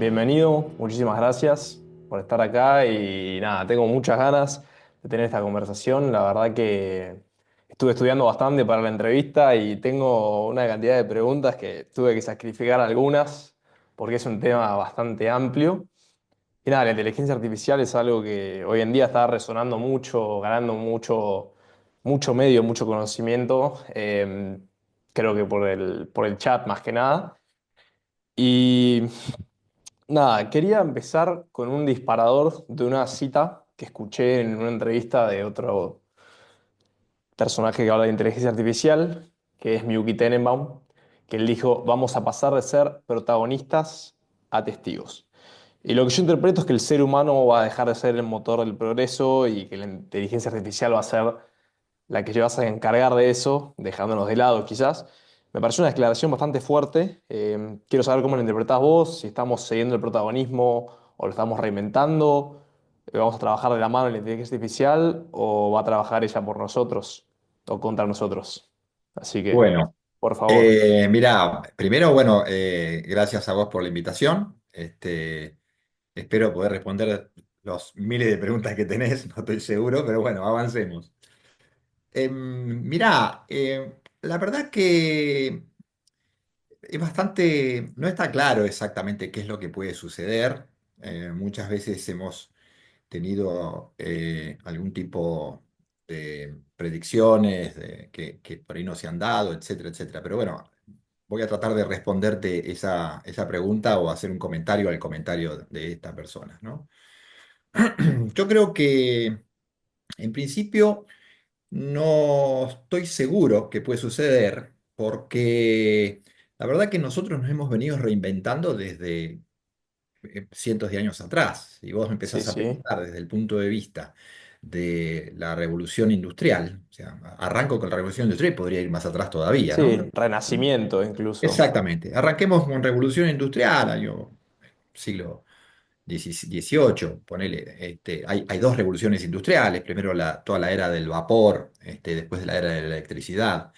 Bienvenido, muchísimas gracias por estar acá y nada, tengo muchas ganas de tener esta conversación. La verdad que estuve estudiando bastante para la entrevista y tengo una cantidad de preguntas que tuve que sacrificar algunas porque es un tema bastante amplio. Y nada, la inteligencia artificial es algo que hoy en día está resonando mucho, ganando mucho medio, mucho conocimiento, creo que por el chat más que nada. Y nada, quería empezar con un disparador de una cita que escuché en una entrevista de otro personaje que habla de inteligencia artificial, que es Miyuki Tenenbaum, que él dijo, vamos a pasar de ser protagonistas a testigos. Y lo que yo interpreto es que el ser humano va a dejar de ser el motor del progreso y que la inteligencia artificial va a ser la que llevas a encargar de eso, dejándonos de lado quizás. Me pareció una declaración bastante fuerte. Quiero saber cómo lo interpretás vos, si estamos siguiendo el protagonismo o lo estamos reinventando. ¿Vamos a trabajar de la mano en la inteligencia artificial o va a trabajar ella por nosotros o contra nosotros? Así que, Bueno, por favor. mira, primero, bueno, gracias a vos por la invitación. Espero poder responder los miles de preguntas que tenés, no estoy seguro, pero bueno, avancemos. Mirá, la verdad que es bastante, no está claro exactamente qué es lo que puede suceder. Muchas veces hemos tenido algún tipo de predicciones que por ahí no se han dado, etcétera, etcétera. Pero bueno, voy a tratar de responderte esa pregunta o hacer un comentario al comentario de esta persona, ¿no? Yo creo que en principio no estoy seguro que puede suceder porque la verdad que nosotros nos hemos venido reinventando desde cientos de años atrás. Y vos Sí, empezás a sí. pensar desde el punto de vista de la revolución industrial, o sea, arranco con la revolución industrial y podría ir más atrás todavía, ¿no? Sí, renacimiento incluso. Exactamente. Arranquemos con revolución industrial, año siglo XVIII, ponele, hay dos revoluciones industriales, primero toda la era del vapor, después de la era de la electricidad.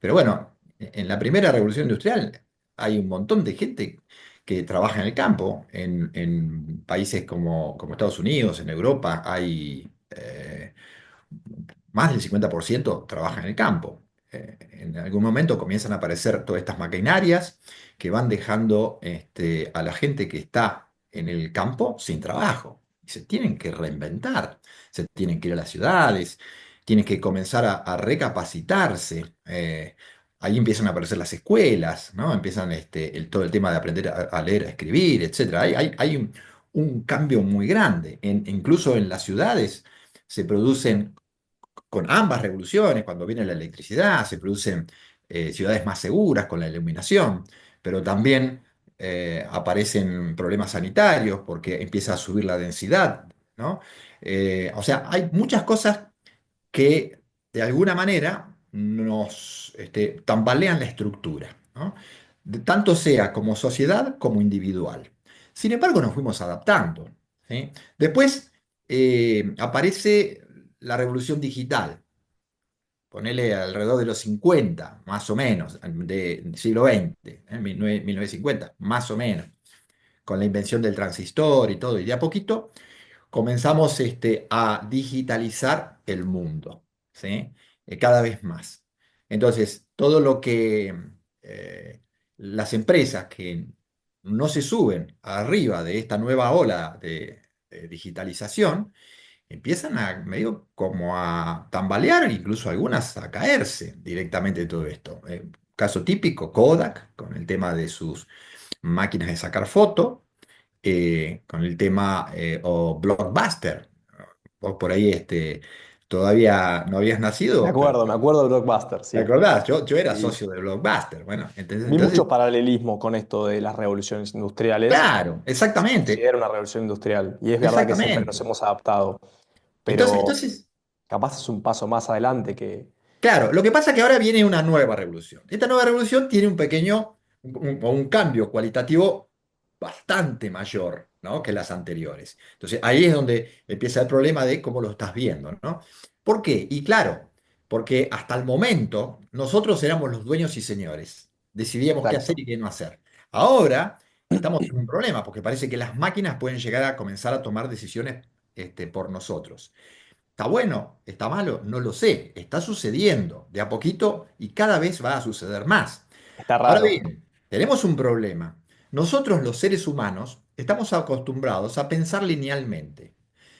Pero bueno, en la primera revolución industrial hay un montón de gente que trabaja en el campo. En países como Estados Unidos, en Europa, hay más del 50% trabaja en el campo. En algún momento comienzan a aparecer todas estas maquinarias que van dejando a la gente que está en el campo sin trabajo. Y se tienen que reinventar, se tienen que ir a las ciudades, tienen que comenzar a recapacitarse. Ahí empiezan a aparecer las escuelas, ¿no? Empiezan todo el tema de aprender a leer, a escribir, etcétera. Hay un cambio muy grande. Incluso en las ciudades se producen con ambas revoluciones, cuando viene la electricidad, se producen ciudades más seguras con la iluminación, pero también aparecen problemas sanitarios porque empieza a subir la densidad, ¿no? O sea, hay muchas cosas que de alguna manera nos tambalean la estructura, ¿no? Tanto sea como sociedad como individual. Sin embargo, nos fuimos adaptando, ¿sí? Después aparece la revolución digital, ponele alrededor de los 50, más o menos, del siglo XX, 1950, más o menos, con la invención del transistor y todo, y de a poquito comenzamos a digitalizar el mundo, ¿sí? Cada vez más. Entonces, todo lo que las empresas que no se suben arriba de esta nueva ola de digitalización, empiezan a medio como a tambalear, incluso algunas a caerse directamente de todo esto. Caso típico, Kodak, con el tema de sus máquinas de sacar foto, con el tema, o Blockbuster. Vos por ahí todavía no habías nacido, pero Me acuerdo de Blockbuster, ¿te sí. acordás? Yo era Sí. socio de Blockbuster. Bueno, Vi entonces, mucho paralelismo con esto de las revoluciones industriales. claro, Se exactamente, considera una revolución industrial y es verdad que siempre nos exactamente. hemos adaptado, Entonces, pero entonces, capaz es un paso más adelante que... claro, lo que pasa es que ahora viene una nueva revolución. Esta nueva revolución tiene un pequeño, un cambio cualitativo bastante mayor, ¿no? Que las anteriores. Entonces ahí es donde empieza el problema de cómo lo estás viendo, ¿no? ¿Por qué? Y claro, porque hasta el momento nosotros éramos los dueños y señores. Decidíamos qué hacer Exacto. y qué no hacer. Ahora estamos en un problema, porque parece que las máquinas pueden llegar a comenzar a tomar decisiones por nosotros. ¿Está bueno? ¿Está malo? No lo sé. Está sucediendo de a poquito y cada vez va a suceder más. Está Ahora raro. bien, tenemos un problema. Nosotros los seres humanos estamos acostumbrados a pensar linealmente.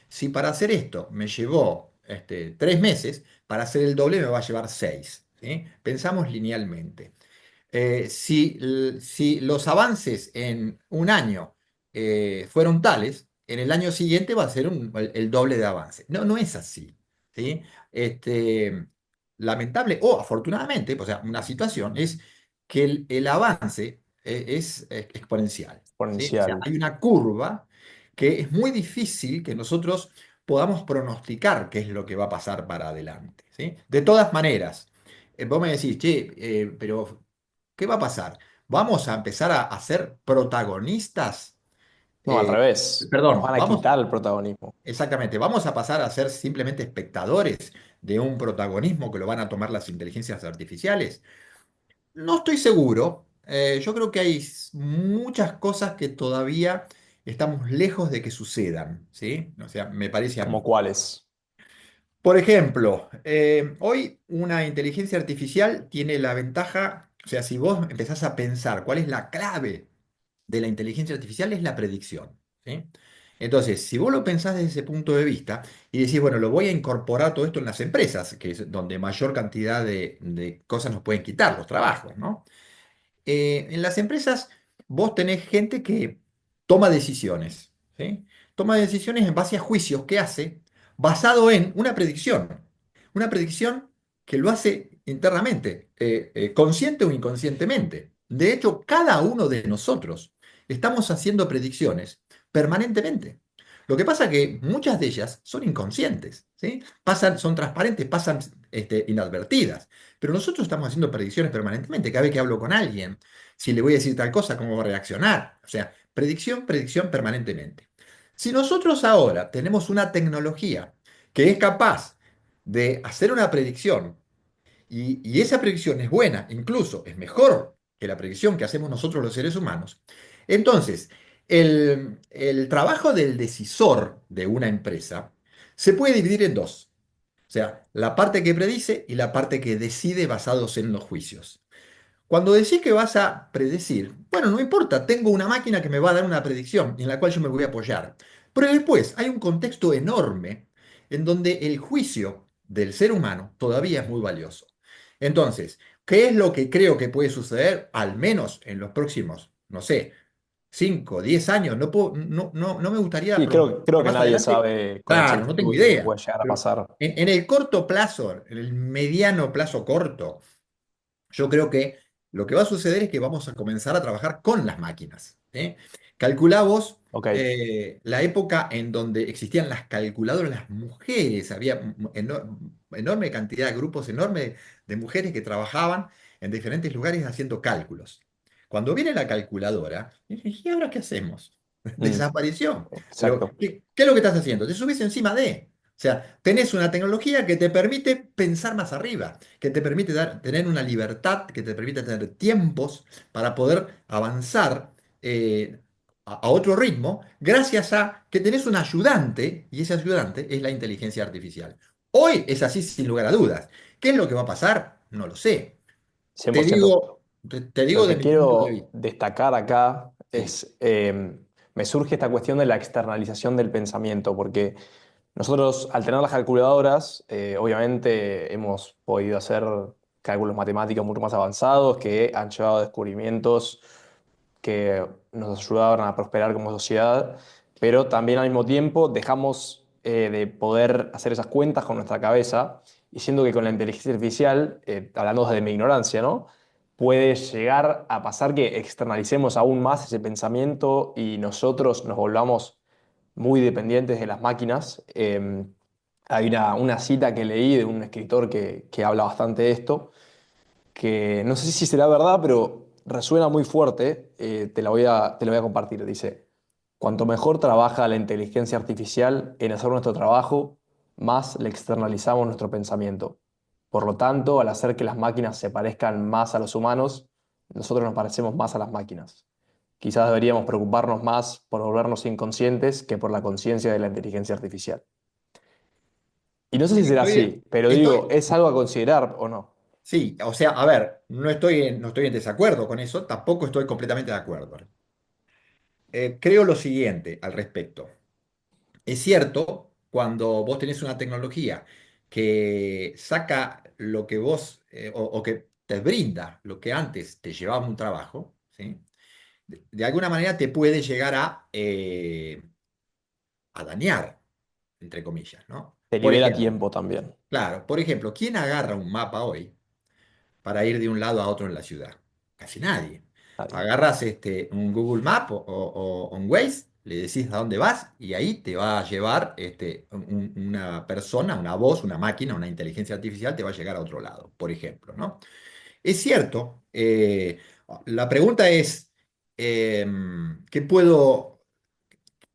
Si para hacer esto me llevó 3 meses, para hacer el doble me va a llevar 6. ¿Sí? Pensamos linealmente. Si los avances en un año fueron tales, en el año siguiente va a ser el doble de avance. No, no es así. ¿Sí? Este, lamentable o afortunadamente, o sea, una situación es que el avance es exponencial. ¿Sí? O sea, Exponencial. hay una curva que es muy difícil que nosotros podamos pronosticar qué es lo que va a pasar para adelante. ¿Sí? De todas maneras, vos me decís, che, pero ¿qué va a pasar? ¿Vamos a empezar a ser protagonistas? No, al Eh, revés. Nos perdón, van a vamos, quitar el protagonismo. exactamente, ¿vamos a pasar a ser simplemente espectadores de un protagonismo que lo van a tomar las inteligencias artificiales? No estoy seguro. Yo creo que hay muchas cosas que todavía estamos lejos de que sucedan, ¿sí? O sea, me parece a ¿Como mí. cuáles? Por ejemplo, hoy una inteligencia artificial tiene la ventaja, o sea, si vos empezás a pensar cuál es la clave de la inteligencia artificial, es la predicción, ¿sí? Entonces, si vos lo pensás desde ese punto de vista y decís, bueno, lo voy a incorporar todo esto en las empresas, que es donde mayor cantidad de cosas nos pueden quitar, los trabajos, ¿no? En las empresas vos tenés gente que toma decisiones, ¿sí? Toma decisiones en base a juicios que hace basado en una predicción que lo hace internamente, consciente o inconscientemente. De hecho, cada uno de nosotros estamos haciendo predicciones permanentemente. Lo que pasa es que muchas de ellas son inconscientes, ¿sí? Pasan, son transparentes, pasan inadvertidas. Pero nosotros estamos haciendo predicciones permanentemente. Cada vez que hablo con alguien, si le voy a decir tal cosa, cómo va a reaccionar. O sea, predicción, predicción permanentemente. Si nosotros ahora tenemos una tecnología que es capaz de hacer una predicción y esa predicción es buena, incluso es mejor que la predicción que hacemos nosotros los seres humanos, entonces el trabajo del decisor de una empresa se puede dividir en dos. O sea, la parte que predice y la parte que decide basados en los juicios. Cuando decís que vas a predecir, bueno, no importa, tengo una máquina que me va a dar una predicción en la cual yo me voy a apoyar. Pero después hay un contexto enorme en donde el juicio del ser humano todavía es muy valioso. Entonces, ¿qué es lo que creo que puede suceder? Al menos en los próximos, no sé, 5, 10 años. No me gustaría Sí, creo pronosticar que más nadie adelante. sabe con Claro, no tengo exactitud lo que idea. puede llegar a Pero pasar. en el corto plazo, en el mediano plazo corto, yo creo que lo que va a suceder es que vamos a comenzar a trabajar con las máquinas. ¿Eh? Calculá vos Ok. la época en donde existían las calculadoras, las mujeres, había enorme cantidad de grupos, enorme de mujeres que trabajaban en diferentes lugares haciendo cálculos. Cuando viene la calculadora, ¿y ahora qué hacemos? Mm, Desapareció. exacto. ¿Qué es lo que estás haciendo? Te subís encima de. O sea, tenés una tecnología que te permite pensar más arriba, que te permite tener una libertad, que te permite tener tiempos para poder avanzar a otro ritmo, gracias a que tenés un ayudante, y ese ayudante es la inteligencia artificial. Hoy es así sin lugar a dudas. ¿Qué es lo que va a pasar? No lo sé. cien Te por ciento. digo, te Lo digo de que mi punto de quiero vista. destacar acá Sí, es, me surge esta cuestión de la externalización del pensamiento, porque nosotros al tener las calculadoras, obviamente hemos podido hacer cálculos matemáticos mucho más avanzados que han llevado a descubrimientos que nos ayudaron a prosperar como sociedad, pero también al mismo tiempo dejamos de poder hacer esas cuentas con nuestra cabeza y siento que con la inteligencia artificial, hablando desde mi ignorancia, ¿no? Puede llegar a pasar que externalicemos aún más ese pensamiento y nosotros nos volvamos muy dependientes de las máquinas. Hay una cita que leí de un escritor que habla bastante de esto, que no sé si será verdad, pero resuena muy fuerte, te la voy a compartir. Dice, cuanto mejor trabaja la inteligencia artificial en hacer nuestro trabajo, más le externalizamos nuestro pensamiento. Por lo tanto, al hacer que las máquinas se parezcan más a los humanos, nosotros nos parecemos más a las máquinas. quizás deberíamos preocuparnos más por volvernos inconscientes que por la conciencia de la inteligencia artificial. Y no sé si será Estoy, así, pero digo, estoy, ¿es algo a considerar o no? sí, o sea, a ver, no estoy en desacuerdo con eso, tampoco estoy completamente de acuerdo. Creo lo siguiente al respecto. Es cierto, cuando vos tenés una tecnología que saca lo que vos, o que te brinda lo que antes te llevaba un trabajo, ¿sí? De alguna manera te puede llegar a dañar, entre comillas, ¿no? Te Por libera ejemplo, tiempo también. claro, por ejemplo, ¿quién agarra un mapa hoy para ir de un lado a otro en la ciudad? Casi nadie. Nadie. Agarras un Google Map o un Waze, le decís a dónde vas y ahí te va a llevar una persona, una voz, una máquina, una inteligencia artificial, te va a llegar a otro lado, por ejemplo, ¿no? Es cierto, la pregunta es, ¿qué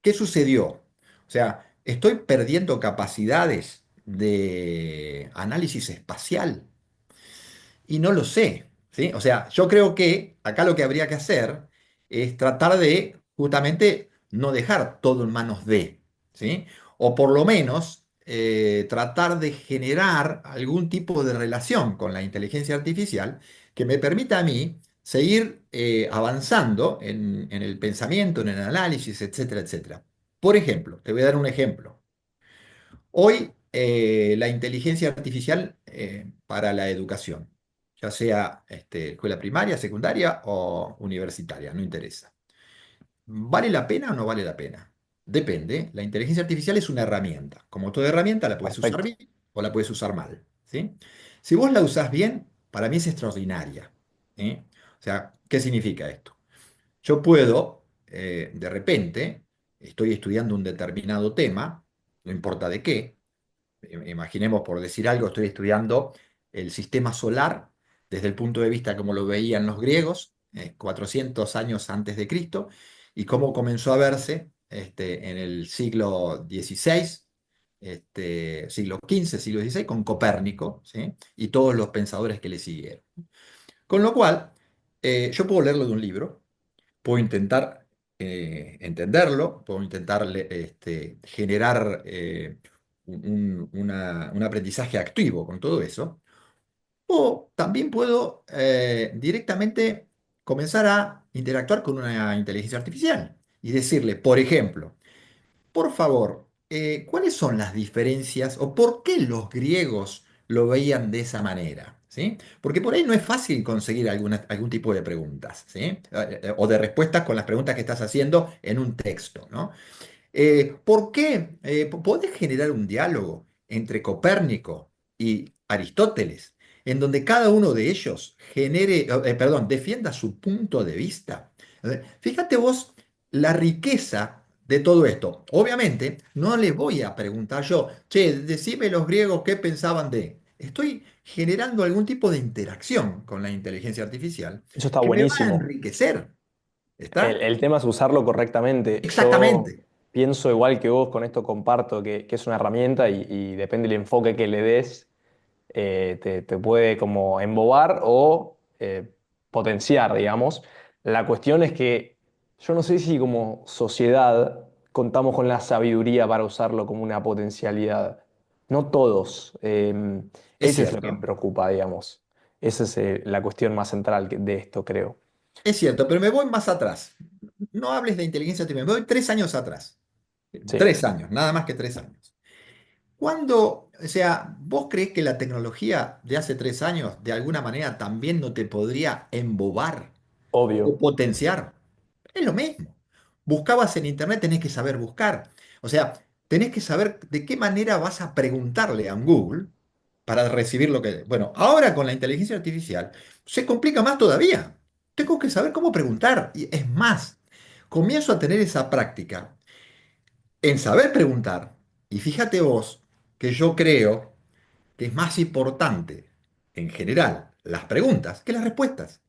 qué sucedió? O sea, ¿estoy perdiendo capacidades de análisis espacial? Y no lo sé, ¿sí? O sea, yo creo que acá lo que habría que hacer es tratar de justamente no dejar todo en manos de, ¿sí? O por lo menos tratar de generar algún tipo de relación con la inteligencia artificial que me permita a mí seguir avanzando en el pensamiento, en el análisis, etcétera, etcétera. Por ejemplo, te voy a dar un ejemplo. Hoy la inteligencia artificial para la educación, ya sea escuela primaria, secundaria o universitaria, no interesa. ¿Vale la pena o no vale la pena? Depende. La inteligencia artificial es una herramienta. Como toda herramienta, la puedes usar Perfecto. bien o la puedes usar mal, ¿sí? Si vos la usás bien, para mí es extraordinaria, ¿sí? O sea, ¿qué significa esto? Yo puedo, de repente, estoy estudiando un determinado tema, no importa de qué. Imaginemos, por decir algo, estoy estudiando el sistema solar desde el punto de vista como lo veían los griegos, 400 años antes de Cristo, y cómo comenzó a verse en el siglo XVI, siglo XV, siglo XVI, con Copérnico, ¿sí? Y todos los pensadores que le siguieron. Con lo cual, yo puedo leerlo de un libro, puedo intentar entenderlo, puedo intentar generar un aprendizaje activo con todo eso, o también puedo directamente comenzar a interactuar con una inteligencia artificial y decirle, por ejemplo, por favor, ¿cuáles son las diferencias o por qué los griegos lo veían de esa manera? ¿Sí? Porque por ahí no es fácil conseguir algún tipo de preguntas, ¿sí? O de respuestas con las preguntas que estás haciendo en un texto, ¿no? ¿Por qué? ¿Podés generar un diálogo entre Copérnico y Aristóteles, en donde cada uno de ellos perdón, defienda su punto de vista? Fíjate vos la riqueza de todo esto. Obviamente, no le voy a preguntar yo, che, decime los griegos qué pensaban de. Estoy generando algún tipo de interacción con la inteligencia artificial Eso está que me va a buenísimo. enriquecer. ¿Está? El tema es usarlo correctamente. Yo Exactamente. pienso igual que vos, con esto comparto que es una herramienta y depende del enfoque que le des, te puede como embobar o potenciar, digamos. La cuestión es que yo no sé si como sociedad contamos con la sabiduría para usarlo como una potencialidad. No todos. Es Ese es lo que me cierto. preocupa, digamos. Esa es la cuestión más central de esto, creo. Es cierto, pero me voy más atrás. No hables de inteligencia artificial, me voy 3 años atrás. Sí, 3 años, nada más que 3 años. ¿Cuándo, o sea, vos crees que la tecnología de hace 3 años de alguna manera también no te podría embobar o obvio. potenciar? Es lo mismo. Buscabas en internet, tenés que saber buscar. O sea, tenés que saber de qué manera vas a preguntarle a un Google para recibir lo que... Bueno, ahora con la inteligencia artificial se complica más todavía. Tengo que saber cómo preguntar. Y es más, comienzo a tener esa práctica en saber preguntar. Y fíjate vos que yo creo que es más importante, en general, las preguntas que las respuestas.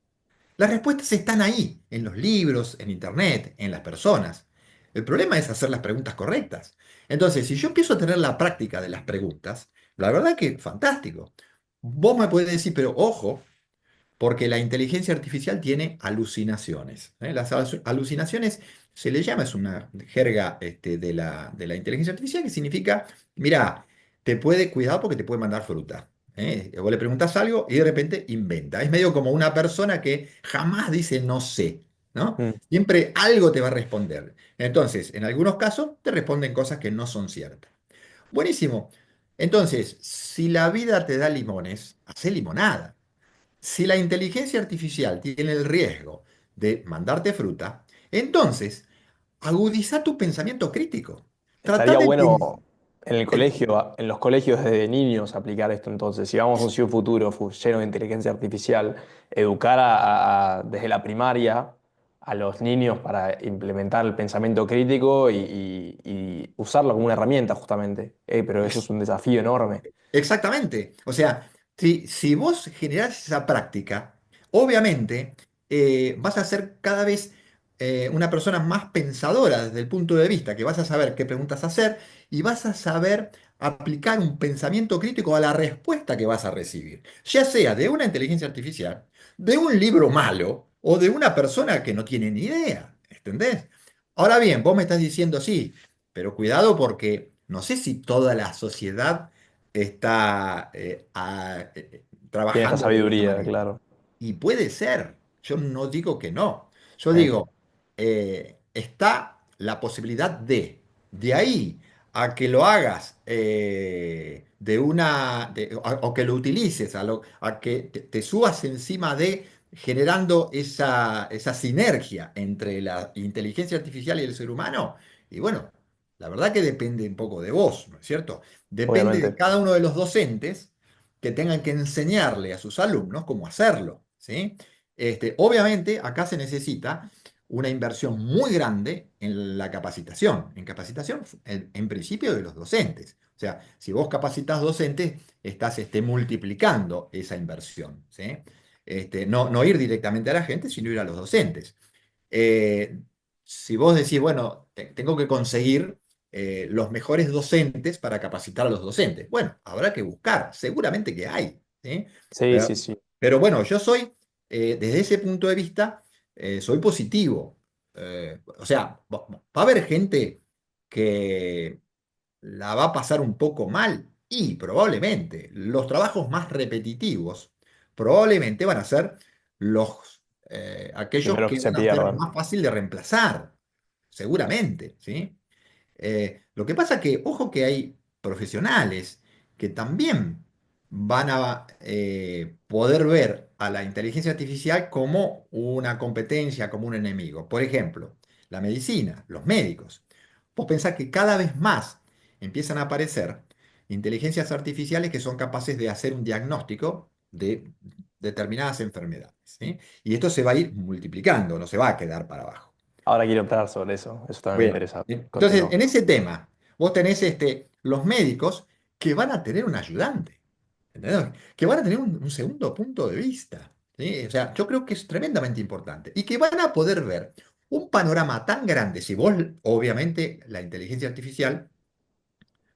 Las respuestas están ahí, en los libros, en internet, en las personas. El problema es hacer las preguntas correctas. Entonces, si yo empiezo a tener la práctica de las preguntas, la verdad que fantástico. Vos me podés decir, pero ojo, porque la inteligencia artificial tiene alucinaciones. ¿Eh? Las alucinaciones se le llama, es una jerga de la inteligencia artificial que significa, mira, te puede cuidar porque te puede mandar fruta. ¿Eh? Vos le preguntás algo y de repente inventa. Es medio como una persona que jamás dice no sé, ¿no? Mm. Siempre algo te va a responder. Entonces, en algunos casos te responden cosas que no son ciertas. Buenísimo. Entonces, si la vida te da limones, hace limonada. Si la inteligencia artificial tiene el riesgo de mandarte fruta, entonces agudiza tu pensamiento crítico. Trata Estaría de... bueno en el eh, colegio, en los colegios desde niños aplicar esto entonces. Si vamos a un cielo futuro lleno de inteligencia artificial, educar desde la primaria a los niños para implementar el pensamiento crítico y usarlo como una herramienta justamente. Pero eso es un desafío enorme. Exactamente. O sea, si vos generás esa práctica, obviamente vas a ser cada vez una persona más pensadora desde el punto de vista que vas a saber qué preguntas hacer y vas a saber aplicar un pensamiento crítico a la respuesta que vas a recibir, ya sea de una inteligencia artificial, de un libro malo o de una persona que no tiene ni idea. ¿Entendés? Ahora bien, vos me estás diciendo sí, pero cuidado porque no sé si toda la sociedad está Tiene esta trabajando de esa sabiduría, manera. claro. Y puede ser, yo no digo que no. Yo Sí, digo, está la posibilidad de ahí a que lo hagas o que lo utilices, a que te subas encima de generando esa sinergia entre la inteligencia artificial y el ser humano. Y bueno, la verdad que depende un poco de vos, ¿no es cierto? Depende de obviamente. cada uno de los docentes que tengan que enseñarle a sus alumnos cómo hacerlo, ¿sí? Obviamente, acá se necesita una inversión muy grande en la capacitación, en principio de los docentes. O sea, si vos capacitas docentes, estás multiplicando esa inversión, ¿sí? No ir directamente a la gente, sino ir a los docentes. Eh, si vos decís, bueno, tengo que conseguir los mejores docentes para capacitar a los docentes. Bueno, habrá que buscar, seguramente que hay, ¿sí? Sí, Pero, sí, sí. pero bueno, yo soy, desde ese punto de vista, soy positivo. O sea, va a haber gente que la va a pasar un poco mal y probablemente los trabajos más repetitivos probablemente van a ser aquellos Primero que que se van a ser pierdan. más fácil de reemplazar, seguramente, ¿sí? Lo que pasa que, ojo que hay profesionales que también van a poder ver a la inteligencia artificial como una competencia, como un enemigo. Por ejemplo, la medicina, los médicos. Vos pensás que cada vez más empiezan a aparecer inteligencias artificiales que son capaces de hacer un diagnóstico de determinadas enfermedades, ¿sí? Y esto se va a ir multiplicando, no se va a quedar para abajo. Ahora quiero optar sobre eso. Eso también me Bien. interesa. Entonces, Continúo. en ese tema, vos tenés los médicos que van a tener un ayudante, ¿entendés? Que van a tener un segundo punto de vista, ¿sí? O sea, yo creo que es tremendamente importante y que van a poder ver un panorama tan grande, si vos, obviamente, la inteligencia artificial,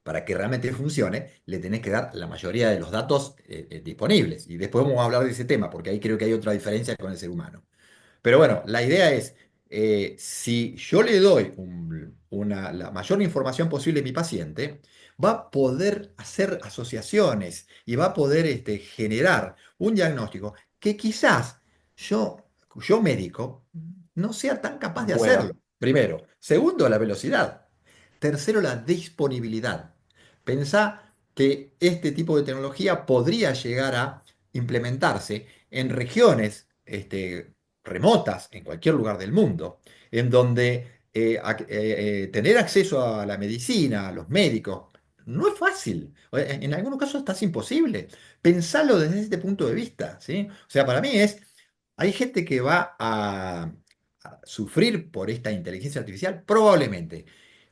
para que realmente funcione, le tenés que dar la mayoría de los datos disponibles. Y después vamos a hablar de ese tema, porque ahí creo que hay otra diferencia con el ser humano. Pero bueno, la idea es, si yo le doy la mayor información posible a mi paciente, va a poder hacer asociaciones y va a poder generar un diagnóstico que quizás yo, yo médico, no sea tan capaz No de pueda. hacerlo. Primero. Segundo, la velocidad. Tercero, la disponibilidad. Pensá que este tipo de tecnología podría llegar a implementarse en regiones remotas en cualquier lugar del mundo, en donde tener acceso a la medicina, a los médicos, no es fácil. En algunos casos hasta es imposible. Pensalo desde este punto de vista, ¿sí? O sea, para mí hay gente que va a sufrir por esta inteligencia artificial, probablemente,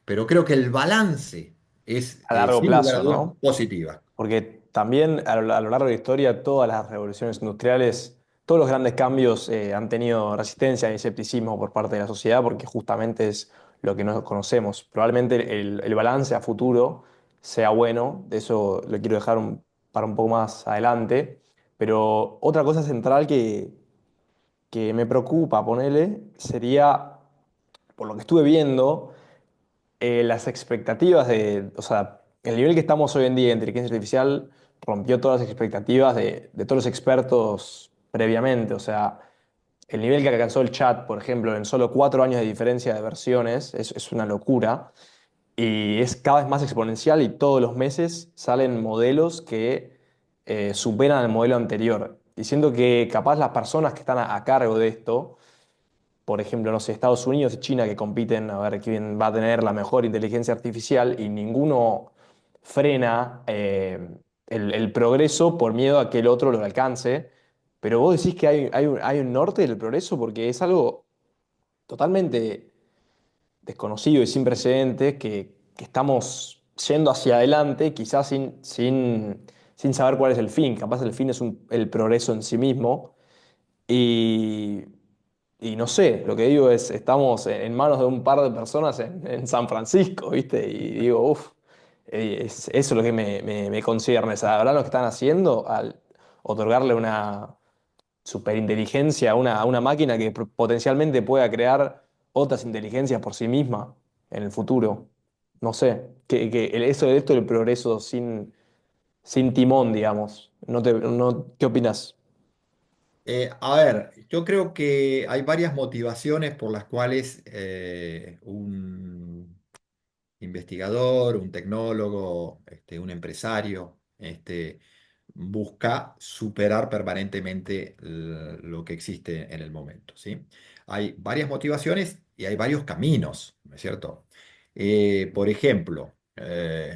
pero creo que el balance es, A largo sin lugar a plazo, dudas, ¿no? positiva. Porque también a lo largo de la historia, todas las revoluciones industriales, todos los grandes cambios han tenido resistencia y escepticismo por parte de la sociedad, porque justamente es lo que no conocemos. Probablemente el balance a futuro sea bueno, de eso lo quiero dejar para un poco más adelante, Pero otra cosa central que me preocupa, ponele, sería, por lo que estuve viendo, las expectativas o sea, el nivel que estamos hoy en día de inteligencia artificial rompió todas las expectativas de todos los expertos previamente. O sea, el nivel que alcanzó el chat, por ejemplo, en solo 4 años de diferencia de versiones, es una locura. Y es cada vez más exponencial y todos los meses salen modelos que superan al modelo anterior. Y siento que capaz las personas que están a cargo de esto, por ejemplo, no sé, Estados Unidos y China que compiten a ver quién va a tener la mejor inteligencia artificial y ninguno frena el progreso por miedo a que el otro lo alcance. Pero vos decís que hay un norte del progreso porque es algo totalmente desconocido y sin precedentes que estamos yendo hacia adelante, quizás sin saber cuál es el fin. Capaz el fin es el progreso en sí mismo. Y, y no sé, lo que digo es, estamos en manos de un par de personas en San Francisco, ¿viste? Y digo, uff, eso es lo que me concierne. ¿Sabrán lo que están haciendo al otorgarle una superinteligencia a una máquina que potencialmente pueda crear otras inteligencias por sí misma en el futuro? No sé, esto del progreso sin timón, digamos. ¿Qué opinas? A ver, yo creo que hay varias motivaciones por las cuales un investigador, un tecnólogo, un empresario, busca superar permanentemente lo que existe en el momento, ¿sí? Hay varias motivaciones y hay varios caminos, ¿no es cierto? Por ejemplo,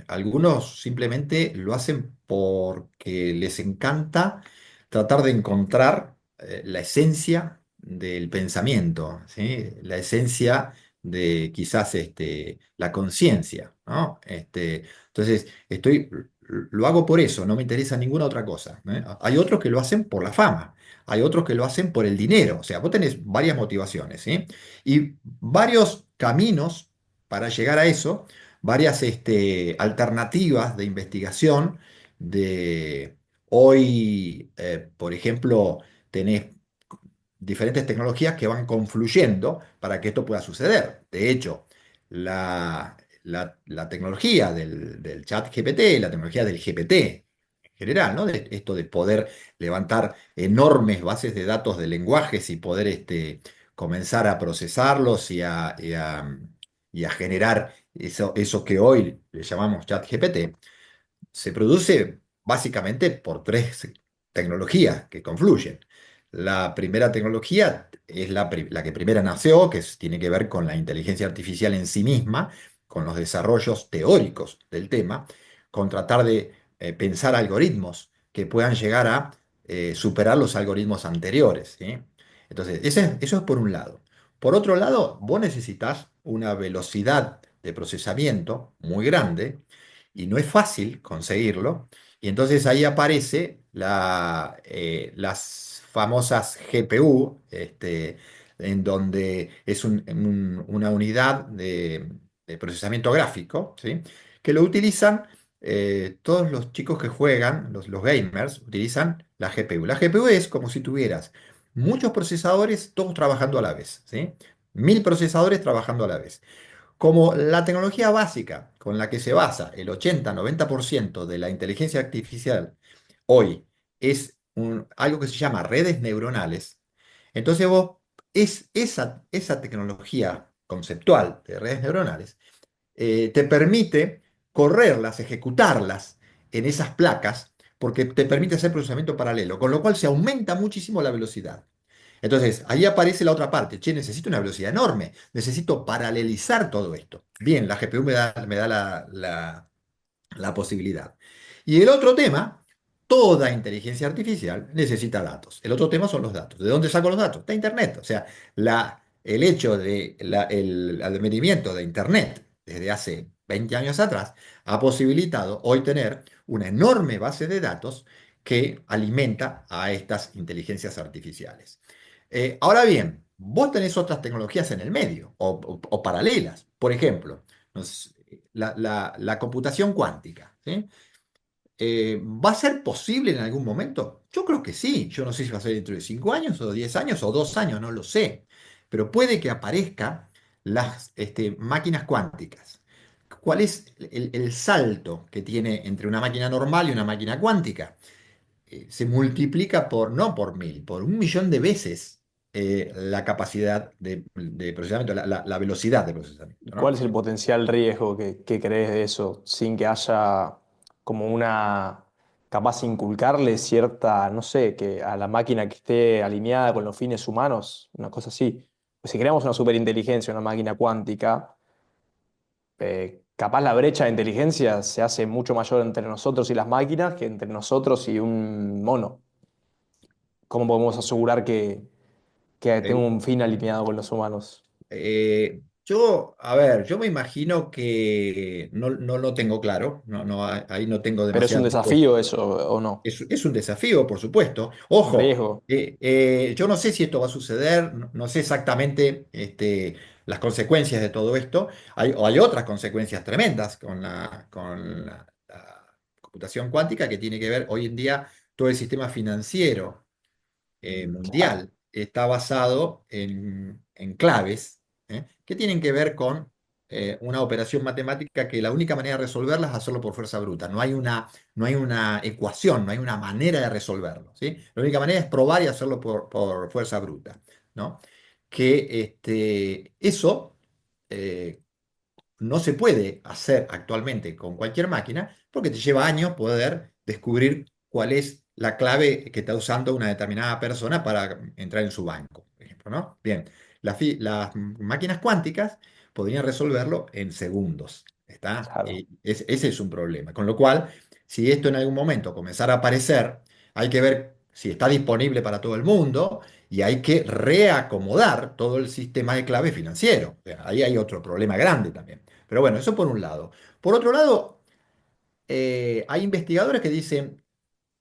algunos simplemente lo hacen porque les encanta tratar de encontrar la esencia del pensamiento, ¿sí? La esencia de quizás la conciencia, ¿no? Entonces, lo hago por eso, no me interesa ninguna otra cosa, ¿eh? Hay otros que lo hacen por la fama, hay otros que lo hacen por el dinero, o sea, vos tenés varias motivaciones, ¿sí? Y varios caminos para llegar a eso, varias alternativas de investigación, de hoy, por ejemplo, tenés diferentes tecnologías que van confluyendo para que esto pueda suceder. De hecho, la tecnología del chat GPT, la tecnología del GPT en general, ¿no? Esto de poder levantar enormes bases de datos de lenguajes y poder comenzar a procesarlos y a generar eso que hoy le llamamos chat GPT, se produce básicamente por tres tecnologías que confluyen. La primera tecnología es la que primera nació, tiene que ver con la inteligencia artificial en sí misma, con los desarrollos teóricos del tema, con tratar de pensar algoritmos que puedan llegar a superar los algoritmos anteriores, ¿sí? Entonces, eso es por un lado. Por otro lado, vos necesitas una velocidad de procesamiento muy grande y no es fácil conseguirlo. Y entonces ahí aparece las famosas GPU, en donde es una unidad de procesamiento gráfico, ¿sí? Que lo utilizan todos los chicos que juegan, los gamers, utilizan la GPU. La GPU es como si tuvieras muchos procesadores, todos trabajando a la vez, ¿sí? 1000 procesadores trabajando a la vez. Como la tecnología básica con la que se basa el 80-90% de la inteligencia artificial hoy es algo que se llama redes neuronales, entonces vos, esa tecnología conceptual de redes neuronales te permite correrlas, ejecutarlas en esas placas, porque te permite hacer procesamiento paralelo, con lo cual se aumenta muchísimo la velocidad. Entonces, ahí aparece la otra parte. Che, necesito una velocidad enorme. Necesito paralelizar todo esto. Bien, la GPU me da la posibilidad. Y el otro tema, toda inteligencia artificial necesita datos. El otro tema son los datos. ¿De dónde saco los datos? De Internet. O sea, el hecho de el advenimiento de Internet desde hace 20 años atrás ha posibilitado hoy tener una enorme base de datos que alimenta a estas inteligencias artificiales. Ahora bien, vos tenés otras tecnologías en el medio o paralelas. Por ejemplo, la computación cuántica, ¿sí? ¿Va a ser posible en algún momento? Yo creo que sí. Yo no sé si va a ser dentro de 5 años o 10 años o 2 años, no lo sé. Pero puede que aparezcan las máquinas cuánticas. ¿Cuál es el salto que tiene entre una máquina normal y una máquina cuántica? Se multiplica por, no por 1000, por 1 millón de veces la capacidad de procesamiento, la velocidad de procesamiento, ¿no? ¿Cuál es el potencial riesgo que crees de eso sin que haya como una capaz de inculcarle cierta, no sé, que a la máquina que esté alineada con los fines humanos, una cosa así? Pues si creamos una superinteligencia, una máquina cuántica, capaz la brecha de inteligencia se hace mucho mayor entre nosotros y las máquinas que entre nosotros y un mono. ¿Cómo podemos asegurar que tenga Eh, un fin alineado con los humanos? a ver, yo me imagino que no lo tengo claro, ahí no tengo Pero es un demasiada respuesta. desafío eso, ¿o no? Es un desafío, por supuesto. Un Ojo, riesgo. yo no sé si esto va a suceder, no sé exactamente las consecuencias de todo esto. Hay otras consecuencias tremendas con la computación cuántica que tiene que ver hoy en día todo el sistema financiero Claro, mundial está basado en claves que tienen que ver con una operación matemática que la única manera de resolverla es hacerlo por fuerza bruta. No hay una ecuación, no hay una manera de resolverlo, ¿sí? La única manera es probar y hacerlo por fuerza bruta, ¿no? Que eso eh, no se puede hacer actualmente con cualquier máquina porque te lleva años poder descubrir cuál es la clave que está usando una determinada persona para entrar en su banco, por ejemplo, ¿no? Bien, las máquinas cuánticas podrían resolverlo en segundos, ¿está? claro. Y ese es un problema. Con lo cual, si esto en algún momento comenzara a aparecer, hay que ver si está disponible para todo el mundo y hay que reacomodar todo el sistema de clave financiero. O sea, ahí hay otro problema grande también. Pero bueno, eso por un lado. Por otro lado, hay investigadores que dicen,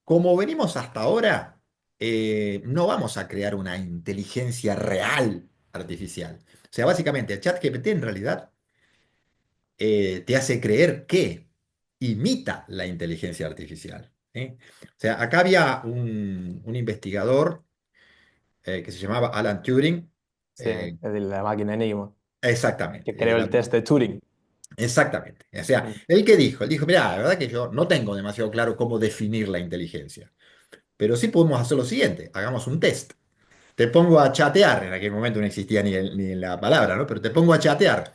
como venimos hasta ahora, no vamos a crear una inteligencia real artificial. O sea, básicamente, el ChatGPT en realidad te hace creer que imita la inteligencia artificial. ¿Sí? O sea, acá había un investigador que se llamaba Alan Turing. Sí, eh, es de la máquina Enigma, exactamente. que creó el test de Turing. Exactamente. O sea, Mm. ¿él qué dijo? Él dijo, mira, la verdad que yo no tengo demasiado claro cómo definir la inteligencia, pero sí podemos hacer lo siguiente, hagamos un test. Te pongo a chatear, en aquel momento no existía ni la palabra, ¿no? Pero te pongo a chatear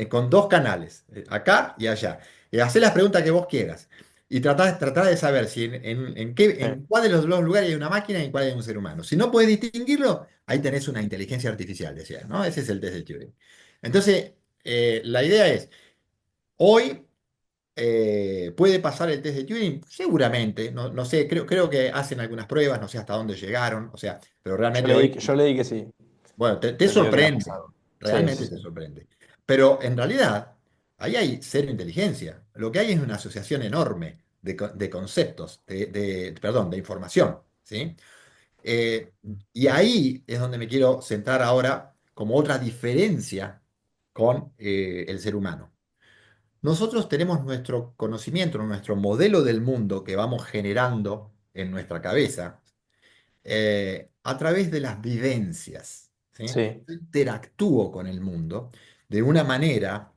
con dos canales, acá y allá. Hacé las preguntas que vos quieras y tratá de saber si Sí, en cuál de los dos lugares hay una máquina y en cuál hay un ser humano. Si no puedes distinguirlo, ahí tenés una inteligencia artificial, decía, ¿no? Ese es el test de Turing. Entonces, la idea es, hoy ¿puede pasar el test de Turing? Seguramente, no sé, creo que hacen algunas pruebas, no sé hasta dónde llegaron, o sea, pero realmente hoy, yo leí que sí, bueno, te que medio que había sorprende, pasado. Sí, sí, realmente sí. te sorprende. Pero en realidad, ahí hay cero inteligencia. Lo que hay es una asociación enorme de conceptos, perdón, de información, ¿sí? Eh, y ahí es donde me quiero centrar ahora como otra diferencia con el ser humano. Nosotros tenemos nuestro conocimiento, nuestro modelo del mundo que vamos generando en nuestra cabeza a través de las vivencias, ¿sí? Sí, Yo interactúo con el mundo de una manera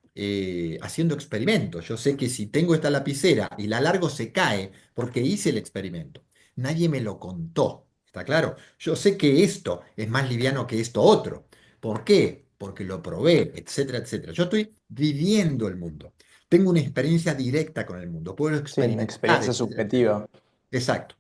haciendo experimentos. Yo sé que si tengo esta lapicera y la largo se cae porque hice el experimento. Nadie me lo contó, ¿está claro? Yo sé que esto es más liviano que esto otro. ¿Por qué? Porque lo probé, etcétera, etcétera. Yo estoy viviendo el mundo. Tengo una experiencia directa con el mundo. Puedo sí, una experimentar, experiencia etcétera, etcétera. subjetiva. Exacto.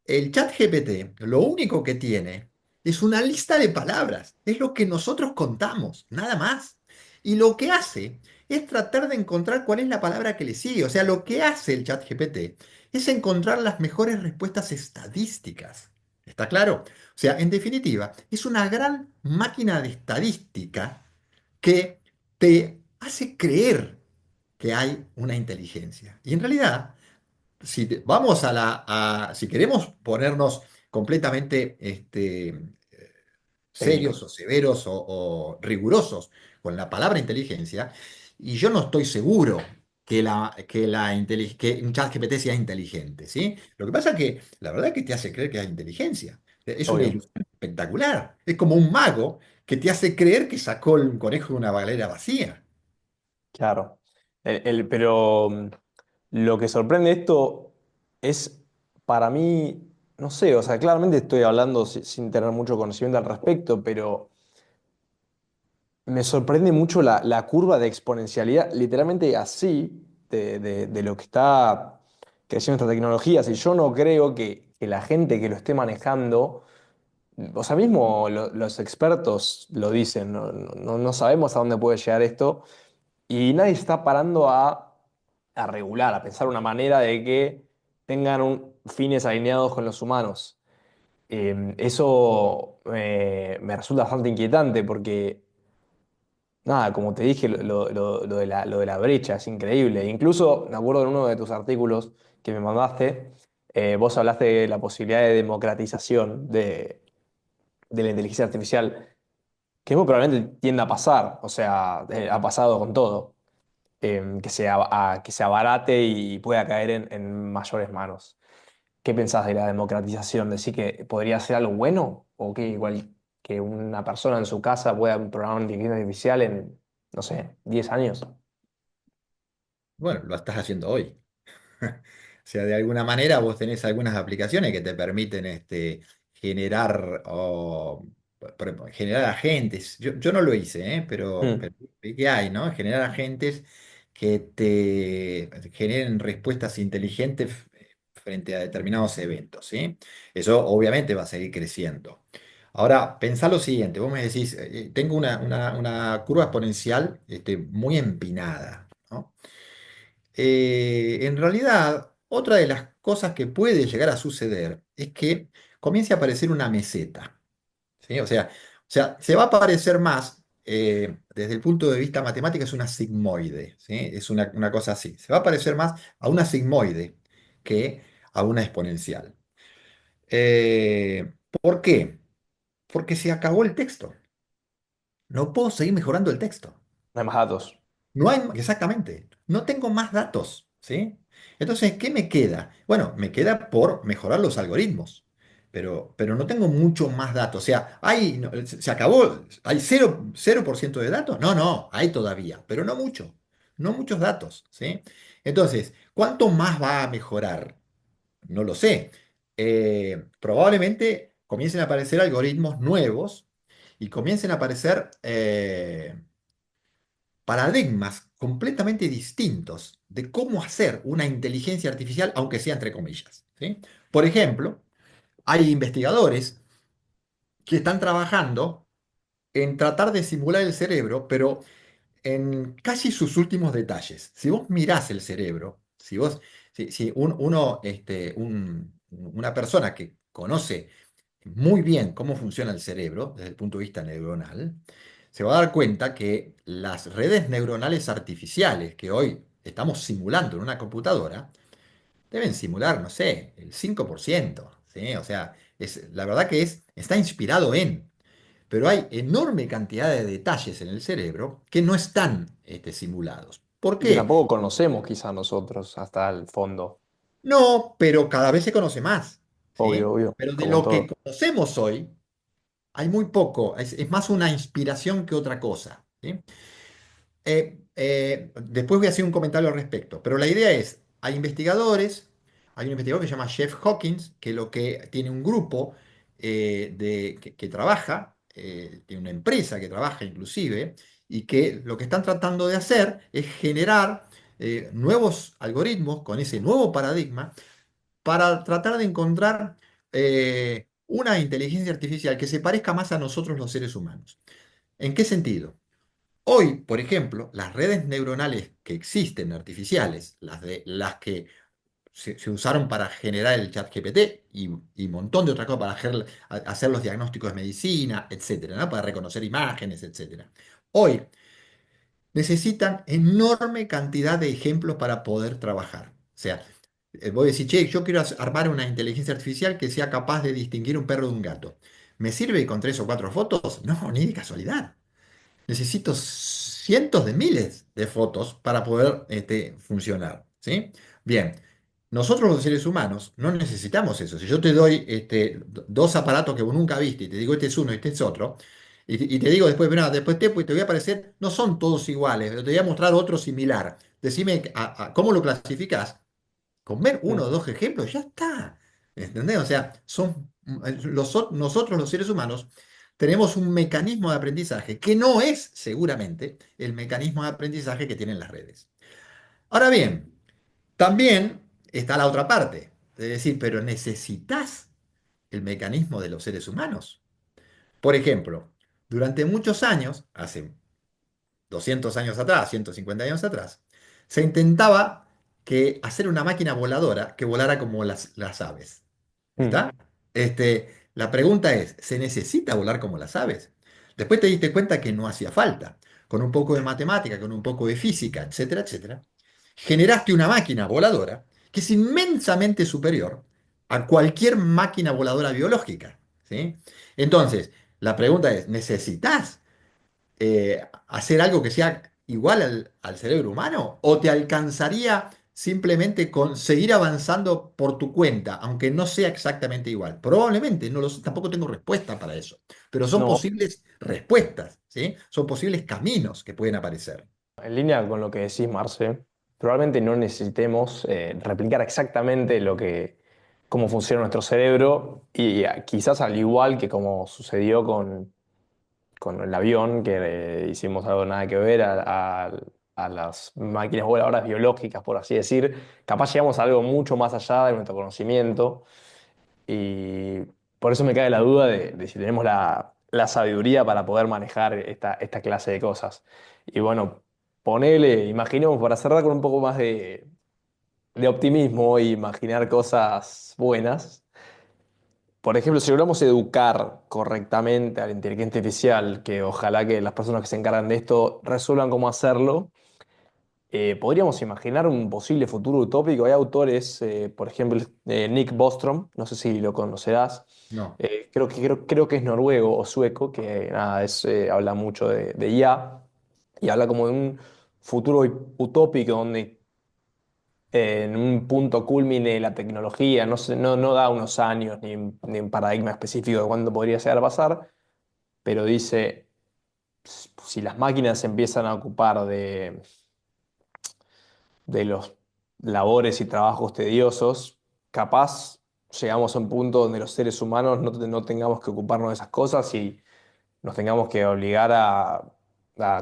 El chat GPT lo único que tiene es una lista de palabras. Es lo que nosotros contamos, nada más. Y lo que hace es tratar de encontrar cuál es la palabra que le sigue. O sea, lo que hace el chat GPT es encontrar las mejores respuestas estadísticas. ¿Está claro? O sea, en definitiva, es una gran máquina de estadística que te hace creer que hay una inteligencia. Y en realidad vamos si queremos ponernos completamente serios Técnicos. o severos o rigurosos con la palabra inteligencia, y yo no estoy seguro. que un chat GPT sea inteligente, ¿sí? Lo que pasa es que la verdad es que te hace creer que hay inteligencia. Es una Obvio, ilusión espectacular. Es como un mago que te hace creer que sacó un conejo de una galera vacía. claro. Pero lo que sorprende esto es, para mí, no sé, o sea, claramente estoy hablando sin tener mucho conocimiento al respecto, pero me sorprende mucho la curva de exponencialidad, literalmente así, de lo que está creciendo esta tecnología. Si yo no creo que la gente que lo esté manejando, o sea, mismo los expertos lo dicen, no sabemos a dónde puede llegar esto, y nadie está parando a regular, a pensar una manera de que tengan fines alineados con los humanos. Eso me resulta bastante inquietante porque nada, como te dije, lo de la brecha es increíble. Incluso, me acuerdo en uno de tus artículos que me mandaste, vos hablaste de la posibilidad de democratización de la inteligencia artificial, que muy probablemente tienda a pasar, o sea, ha pasado con todo, que se abarate y pueda caer en mayores manos. ¿Qué pensás de la democratización? ¿Decís que podría ser algo bueno? ¿O que igual que una persona en su casa pueda programar una inteligencia artificial en, no sé, 10 años? Bueno, lo estás haciendo hoy. O sea, de alguna manera vos tenés algunas aplicaciones que te permiten generar, por ejemplo, generar agentes. Yo no lo hice, pero Mm. vi que hay, ¿no? Generar agentes que te generen respuestas inteligentes frente a determinados eventos, ¿sí? Eso obviamente va a seguir creciendo. Ahora, pensá lo siguiente, vos me decís, tengo una curva exponencial muy empinada, ¿no? En realidad, otra de las cosas que puede llegar a suceder es que comience a aparecer una meseta, ¿sí? O sea, se va a parecer más, desde el punto de vista matemático, es una sigmoide, ¿sí? Es una cosa así. Se va a parecer más a una sigmoide que a una exponencial. ¿Por qué? Porque se acabó el texto. No puedo seguir mejorando el texto. No hay más datos. No hay, exactamente, no tengo más datos, ¿sí? Entonces, ¿qué me queda? Bueno, me queda por mejorar los algoritmos, pero no tengo mucho más datos. O sea, se acabó, ¿hay 0% de datos? No, no, hay todavía, pero no mucho, no muchos datos, ¿sí? Entonces, ¿cuánto más va a mejorar? No lo sé. Probablemente comiencen a aparecer algoritmos nuevos y comiencen a aparecer paradigmas completamente distintos de cómo hacer una inteligencia artificial, aunque sea entre comillas, ¿sí? Por ejemplo, hay investigadores que están trabajando en tratar de simular el cerebro, pero en casi sus últimos detalles. Si vos mirás el cerebro, si una persona que conoce muy bien cómo funciona el cerebro desde el punto de vista neuronal, se va a dar cuenta que las redes neuronales artificiales que hoy estamos simulando en una computadora deben simular, no sé, el 5%, ¿sí? O sea, la verdad que está inspirado pero hay enorme cantidad de detalles en el cerebro que no están simulados. ¿Por Y que qué? tampoco conocemos quizá nosotros hasta el fondo. No, pero cada vez se conoce más, Obvio, ¿sí? obvio, Pero de como en lo que todo. conocemos hoy, hay muy poco, es más una inspiración que otra cosa, ¿sí? Después voy a hacer un comentario al respecto, pero la idea es, hay un investigador que se llama Jeff Hawkins, que lo que tiene un grupo que trabaja, tiene una empresa que trabaja inclusive, y que lo que están tratando de hacer es generar nuevos algoritmos con ese nuevo paradigma para tratar de encontrar una inteligencia artificial que se parezca más a nosotros los seres humanos. ¿En qué sentido? Hoy, por ejemplo, las redes neuronales que existen artificiales, las que se usaron para generar el chat GPT y un montón de otras cosas para hacer los diagnósticos de medicina, etcétera, ¿no? Para reconocer imágenes, etcétera. Hoy necesitan enorme cantidad de ejemplos para poder trabajar. O sea, vos decís, che, yo quiero armar una inteligencia artificial que sea capaz de distinguir un perro de un gato. ¿Me sirve con 3 o 4 fotos? No, ni de casualidad. necesito cientos de miles de fotos para poder funcionar, ¿sí? Bien, nosotros los seres humanos no necesitamos eso. Si yo te doy dos aparatos que vos nunca viste y te digo este es uno y este es otro, y te digo después, mira, después te voy a aparecer, no son todos iguales, pero te voy a mostrar otro similar. Decime cómo lo clasificás. Con ver uno o Mm. dos ejemplos, ya está. ¿Entendés? O sea, nosotros los seres humanos tenemos un mecanismo de aprendizaje que no es seguramente el mecanismo de aprendizaje que tienen las redes. Ahora bien, también está la otra parte, es decir, pero necesitas el mecanismo de los seres humanos. Por ejemplo, durante muchos años, hace 200 años atrás, 150 años atrás, se intentaba hacer una máquina voladora que volara como las aves. Mm. ¿Está? La pregunta es, ¿se necesita volar como las aves? Después te diste cuenta que no hacía falta. Con un poco de matemática, con un poco de física, etcétera, etcétera, generaste una máquina voladora que es inmensamente superior a cualquier máquina voladora biológica. ¿Sí? Entonces, la pregunta es, ¿necesitas hacer algo que sea igual al cerebro humano? ¿O te alcanzaría simplemente con seguir avanzando por tu cuenta, aunque no sea exactamente igual? Probablemente, no lo sé, tampoco tengo respuesta para eso, pero son No, posibles respuestas, ¿sí? Son posibles caminos que pueden aparecer. en línea con lo que decís, Marce, probablemente no necesitemos replicar exactamente cómo funciona nuestro cerebro y quizás al igual que como sucedió con el avión, que hicimos algo nada que ver a las máquinas voladoras biológicas, por así decir, capaz llegamos a algo mucho más allá de nuestro conocimiento y por eso me cae la duda de si tenemos la sabiduría para poder manejar esta clase de cosas. Y bueno, ponele, imaginemos, para cerrar con un poco más de optimismo e imaginar cosas buenas. Por ejemplo, si logramos educar correctamente a la inteligencia artificial, que ojalá que las personas que se encargan de esto resuelvan cómo hacerlo, podríamos imaginar un posible futuro utópico. Hay autores, por ejemplo, Nick Bostrom, no sé si lo conocerás, No, creo que es noruego o sueco, que nada, habla mucho de IA y habla como de un futuro utópico donde en un punto culmine la tecnología, no da unos años ni un paradigma específico de cuándo podría llegar a pasar, pero dice, si las máquinas se empiezan a ocupar de los labores y trabajos tediosos, capaz llegamos a un punto donde los seres humanos no tengamos que ocuparnos de esas cosas y nos tengamos que obligar a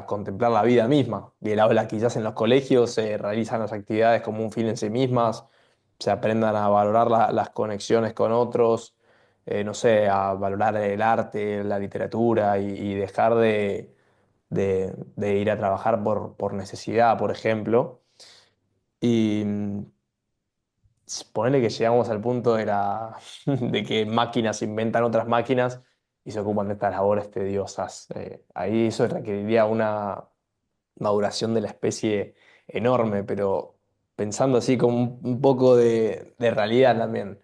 contemplar la vida misma. Y él habla quizás en los colegios se realizan las actividades como un fin en sí mismas, se aprendan a valorar las conexiones con otros, no sé, a valorar el arte, la literatura y dejar de ir a trabajar por necesidad, por ejemplo. Y ponele que llegamos al punto de que máquinas inventan otras máquinas y se ocupan de estas labores tediosas. Ahí eso requeriría una maduración de la especie enorme, pero pensando así con un poco de realidad también.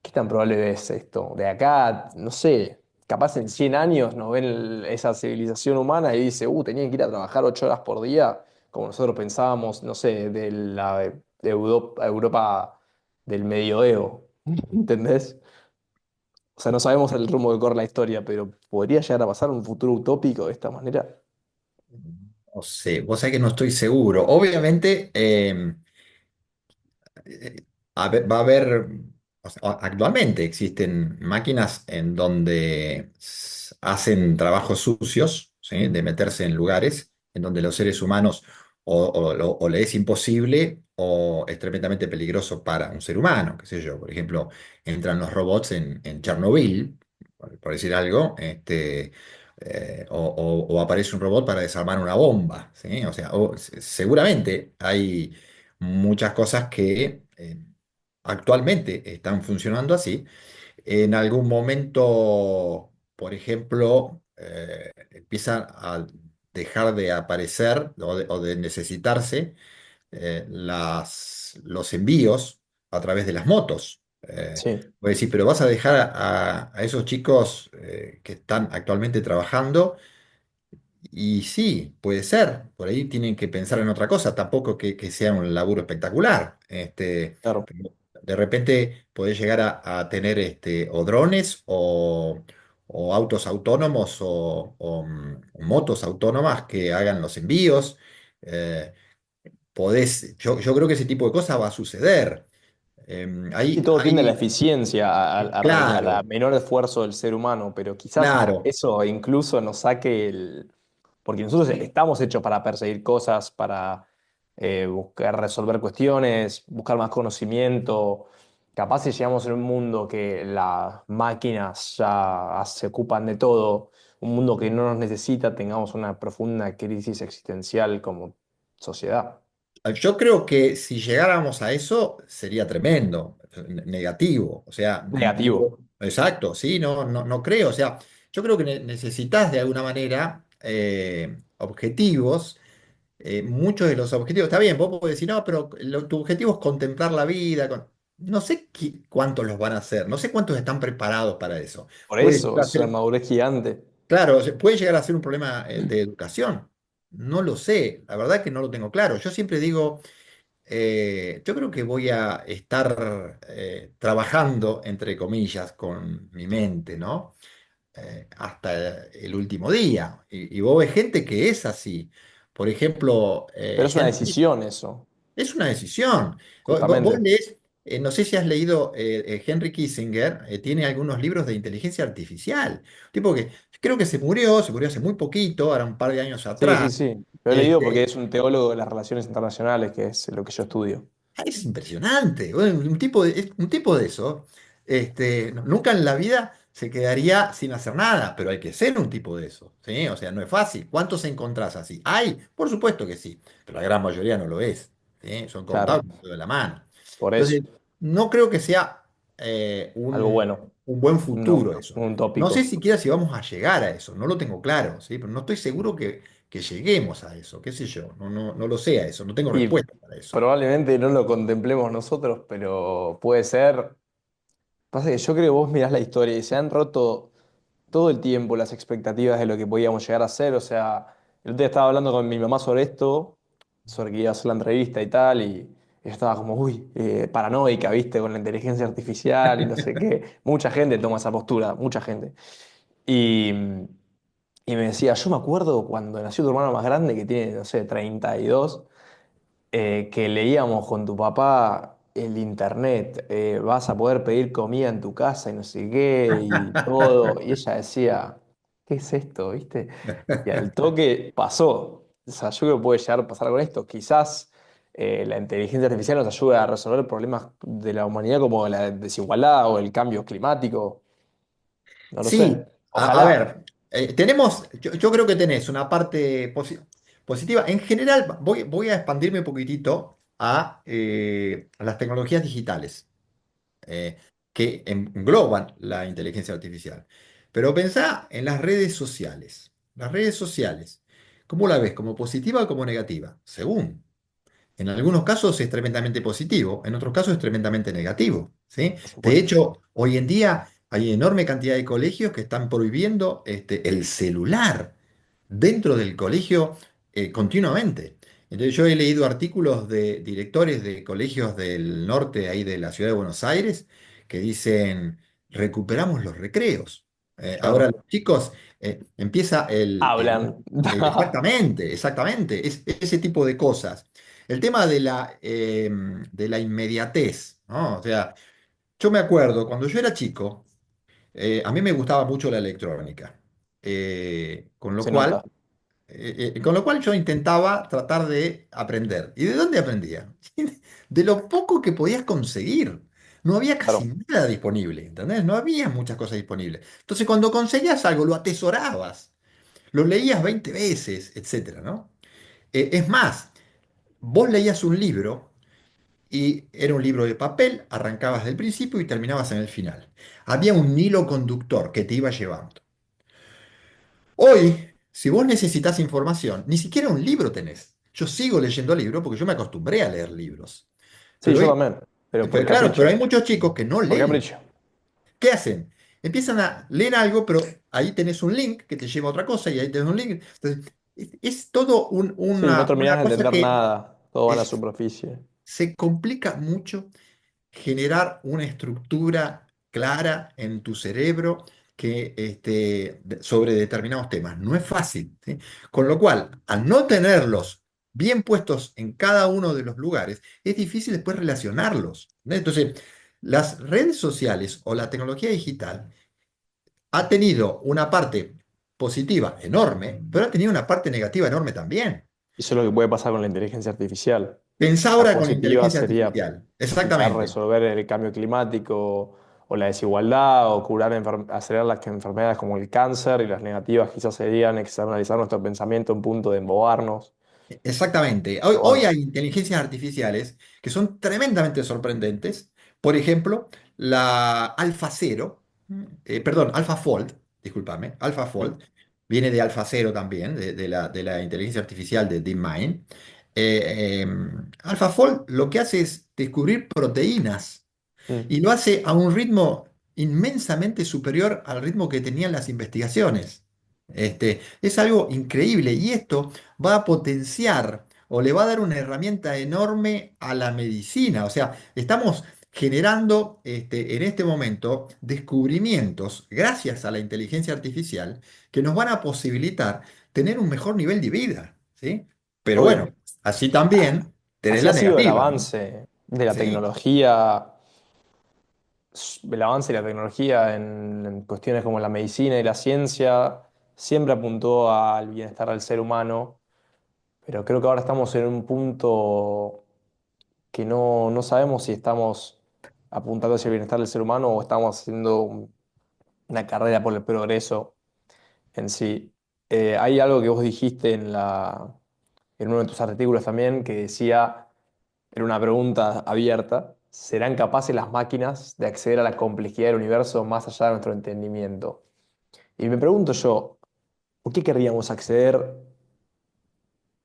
¿Qué tan probable es esto? De acá, no sé, capaz en 100 años nos ven esa civilización humana y dice, tenían que ir a trabajar 8 horas por día, como nosotros pensábamos, no sé, de Europa del medioevo. ¿Entendés? O sea, no sabemos el rumbo que corre la historia, pero ¿podría llegar a pasar un futuro utópico de esta manera? no sé, vos sabés que no estoy seguro. Obviamente, va a haber, o sea, actualmente existen máquinas en donde hacen trabajos sucios, ¿sí? De meterse en lugares en donde los seres humanos o le es imposible o es tremendamente peligroso para un ser humano, qué sé yo. Por ejemplo, entran los robots en Chernobyl, por decir algo, o aparece un robot para desarmar una bomba, ¿sí? O sea, seguramente hay muchas cosas que actualmente están funcionando así. En algún momento, por ejemplo, empiezan a dejar de aparecer o de necesitarse los envíos a través de las motos. Sí. Voy a decir, pero vas a dejar a esos chicos que están actualmente trabajando Y sí, puede ser, por ahí tienen que pensar en otra cosa, tampoco que sea un laburo espectacular. Claro. Pero de repente podés llegar a tener o drones o autos autónomos motos autónomas que hagan los envíos. Eh, yo creo que ese tipo de cosas va a suceder. Y todo tiende a la Hay, eficiencia, a la claro, menor esfuerzo del ser humano, pero quizás claro. eso incluso nos saque el... Porque nosotros estamos hechos para perseguir cosas, para buscar resolver cuestiones, buscar más conocimiento. Capaz si llegamos en un mundo que las máquinas ya se ocupan de todo, un mundo que no nos necesita, tengamos una profunda crisis existencial como sociedad. Yo creo que si llegáramos a eso sería tremendo, negativo. O sea, Negativo. exacto, sí, no creo. O sea, yo creo que necesitas de alguna manera objetivos. Muchos de los objetivos, está bien, vos podés decir, no, pero tu objetivo es contemplar la vida. No sé cuántos los van a hacer, no sé cuántos están preparados para eso. Por Puede eso, llegar a es una ser, madurez gigante. claro, puede llegar a ser un problema de educación. No lo sé, la verdad que no lo tengo claro. Yo siempre digo. Yo creo que voy a estar trabajando, entre comillas, con mi mente, ¿no? Hasta el último día. Y vos ves gente que es así. Por ejemplo, Pero es una decisión eso, es una decisión. Vos justamente. lees, no sé si has leído Henry Kissinger, tiene algunos libros de inteligencia artificial. Tipo que creo que se murió hace muy poquito, ahora un par de años Sí, sí, atrás. sí. Lo he leído porque Este, es un teólogo de las relaciones internacionales, que es lo que yo estudio. Es impresionante. Bueno, un tipo de eso, nunca en la vida se quedaría sin hacer nada, pero hay que ser un tipo de eso, ¿sí? O sea, no es fácil. ¿Cuántos encontrás así? Hay, por supuesto que sí, pero la gran mayoría no lo es, ¿sí? Son Claro, contados con el dedo de la mano. por Entonces, eso. no creo que sea Algo bueno, un buen no, futuro eso. un No sé tópico. siquiera si vamos a llegar a eso, no lo tengo claro, ¿sí? Pero no estoy seguro que lleguemos a eso, qué sé yo, no lo sé a eso, no tengo Y respuesta para eso. probablemente no lo contemplemos nosotros, pero puede ser. Pasa que yo creo que vos mirás la historia y se han roto todo el tiempo las expectativas de lo que podíamos llegar a ser. O sea, el otro día estaba hablando con mi mamá sobre esto, sobre que iba a hacer la entrevista y tal, y ella estaba como, uy, paranoica, ¿viste? Con la inteligencia artificial y no sé qué. Mucha gente toma esa postura, mucha gente. Y, y me decía, yo me acuerdo cuando nació tu hermano más grande, que tiene, no sé, 32 que leíamos con tu papá el internet, vas a poder pedir comida en tu casa y no sé qué, y todo. Y ella decía, ¿qué es esto? ¿Viste? Y al toque pasó. O sea, yo creo que puede llegar a pasar con esto. Quizás la inteligencia artificial nos ayude a resolver problemas de la humanidad como la desigualdad o el cambio climático. No lo Sí, sé. a Ojalá. ver, yo creo que tenés una parte positiva. En general, voy a expandirme un poquitito a las tecnologías digitales, eh, que engloban la inteligencia artificial. Pero pensá en las redes sociales. Las redes sociales, ¿cómo la ves? ¿Como positiva o como negativa? Según. En algunos casos es tremendamente positivo, en otros casos es tremendamente negativo, ¿sí? Por De supuesto. hecho, hoy en día hay enorme cantidad de colegios que están prohibiendo el celular dentro del colegio continuamente. Entonces yo he leído artículos de directores de colegios del norte, ahí de la ciudad de Buenos Aires, que dicen, recuperamos los recreos. Ahora Claro. los chicos empieza Hablan. exactamente, exactamente, ese tipo de cosas. El tema de la inmediatez, ¿no? O sea, yo me acuerdo, cuando yo era chico, a mí me gustaba mucho la electrónica, con lo Se cual nota. yo intentaba tratar de aprender. ¿Y de dónde aprendía? De lo poco que podías conseguir. No había casi Claro. nada disponible, ¿entendés? No había muchas cosas disponibles. Entonces, cuando conseguías algo, lo atesorabas, lo leías 20 veces, etcétera, ¿no? Es más, vos leías un libro y era un libro de papel, arrancabas del principio y terminabas en el final. Había un hilo conductor que te iba llevando. Hoy, si vos necesitas información, ni siquiera un libro tenés. Yo sigo leyendo libros porque yo me acostumbré a leer libros. Sí, Pero yo hoy, también, pero por pero claro, pero capricho. hay muchos chicos que no Por leen. capricho. ¿Qué hacen? empiezan a leer algo, pero ahí tenés un link que te lleva a otra cosa y ahí tenés un link. Entonces, es todo Sí, no una terminás de cosa entender que nada, todo va a la es, superficie. se complica mucho generar una estructura clara en tu cerebro que, sobre determinados temas. No es fácil, ¿sí? Con lo cual, al no tenerlos bien puestos en cada uno de los lugares, es difícil después relacionarlos, ¿no? Entonces, las redes sociales o la tecnología digital ha tenido una parte positiva enorme, pero ha tenido una parte negativa enorme también. Y eso es lo que puede pasar con la inteligencia artificial. Pensá La ahora con la positiva inteligencia sería artificial. quizás Exactamente. resolver el cambio climático o la desigualdad o curar acelerar las enfermedades como el cáncer, y las negativas quizás serían externalizar nuestro pensamiento a un punto de embobarnos. Exactamente. Pero Hoy bueno, hay inteligencias artificiales que son tremendamente sorprendentes. Por ejemplo, la AlphaZero, perdón, AlphaFold, discúlpame, mm, AlphaFold, viene de AlphaZero también, de la inteligencia artificial de DeepMind. AlphaFold lo que hace es descubrir proteínas mm. y lo hace a un ritmo inmensamente superior al ritmo que tenían las investigaciones. Es algo increíble y esto va a potenciar o le va a dar una herramienta enorme a la medicina. O sea, estamos generando en este momento descubrimientos gracias a la inteligencia artificial que nos van a posibilitar tener un mejor nivel de vida, ¿sí? Pero bueno, Obvio. así Ah, también tenés así ha la sido el negativa, ¿no? avance de la Sí. tecnología, el avance de la tecnología en cuestiones como la medicina y la ciencia, siempre apuntó al bienestar del ser humano, pero creo que ahora estamos en un punto que no sabemos si estamos apuntando hacia el bienestar del ser humano o estamos haciendo una carrera por el progreso en sí. Hay algo que vos dijiste en uno de tus artículos también que decía, era una pregunta abierta: ¿serán capaces las máquinas de acceder a la complejidad del universo más allá de nuestro entendimiento? Y me pregunto yo, ¿por qué querríamos acceder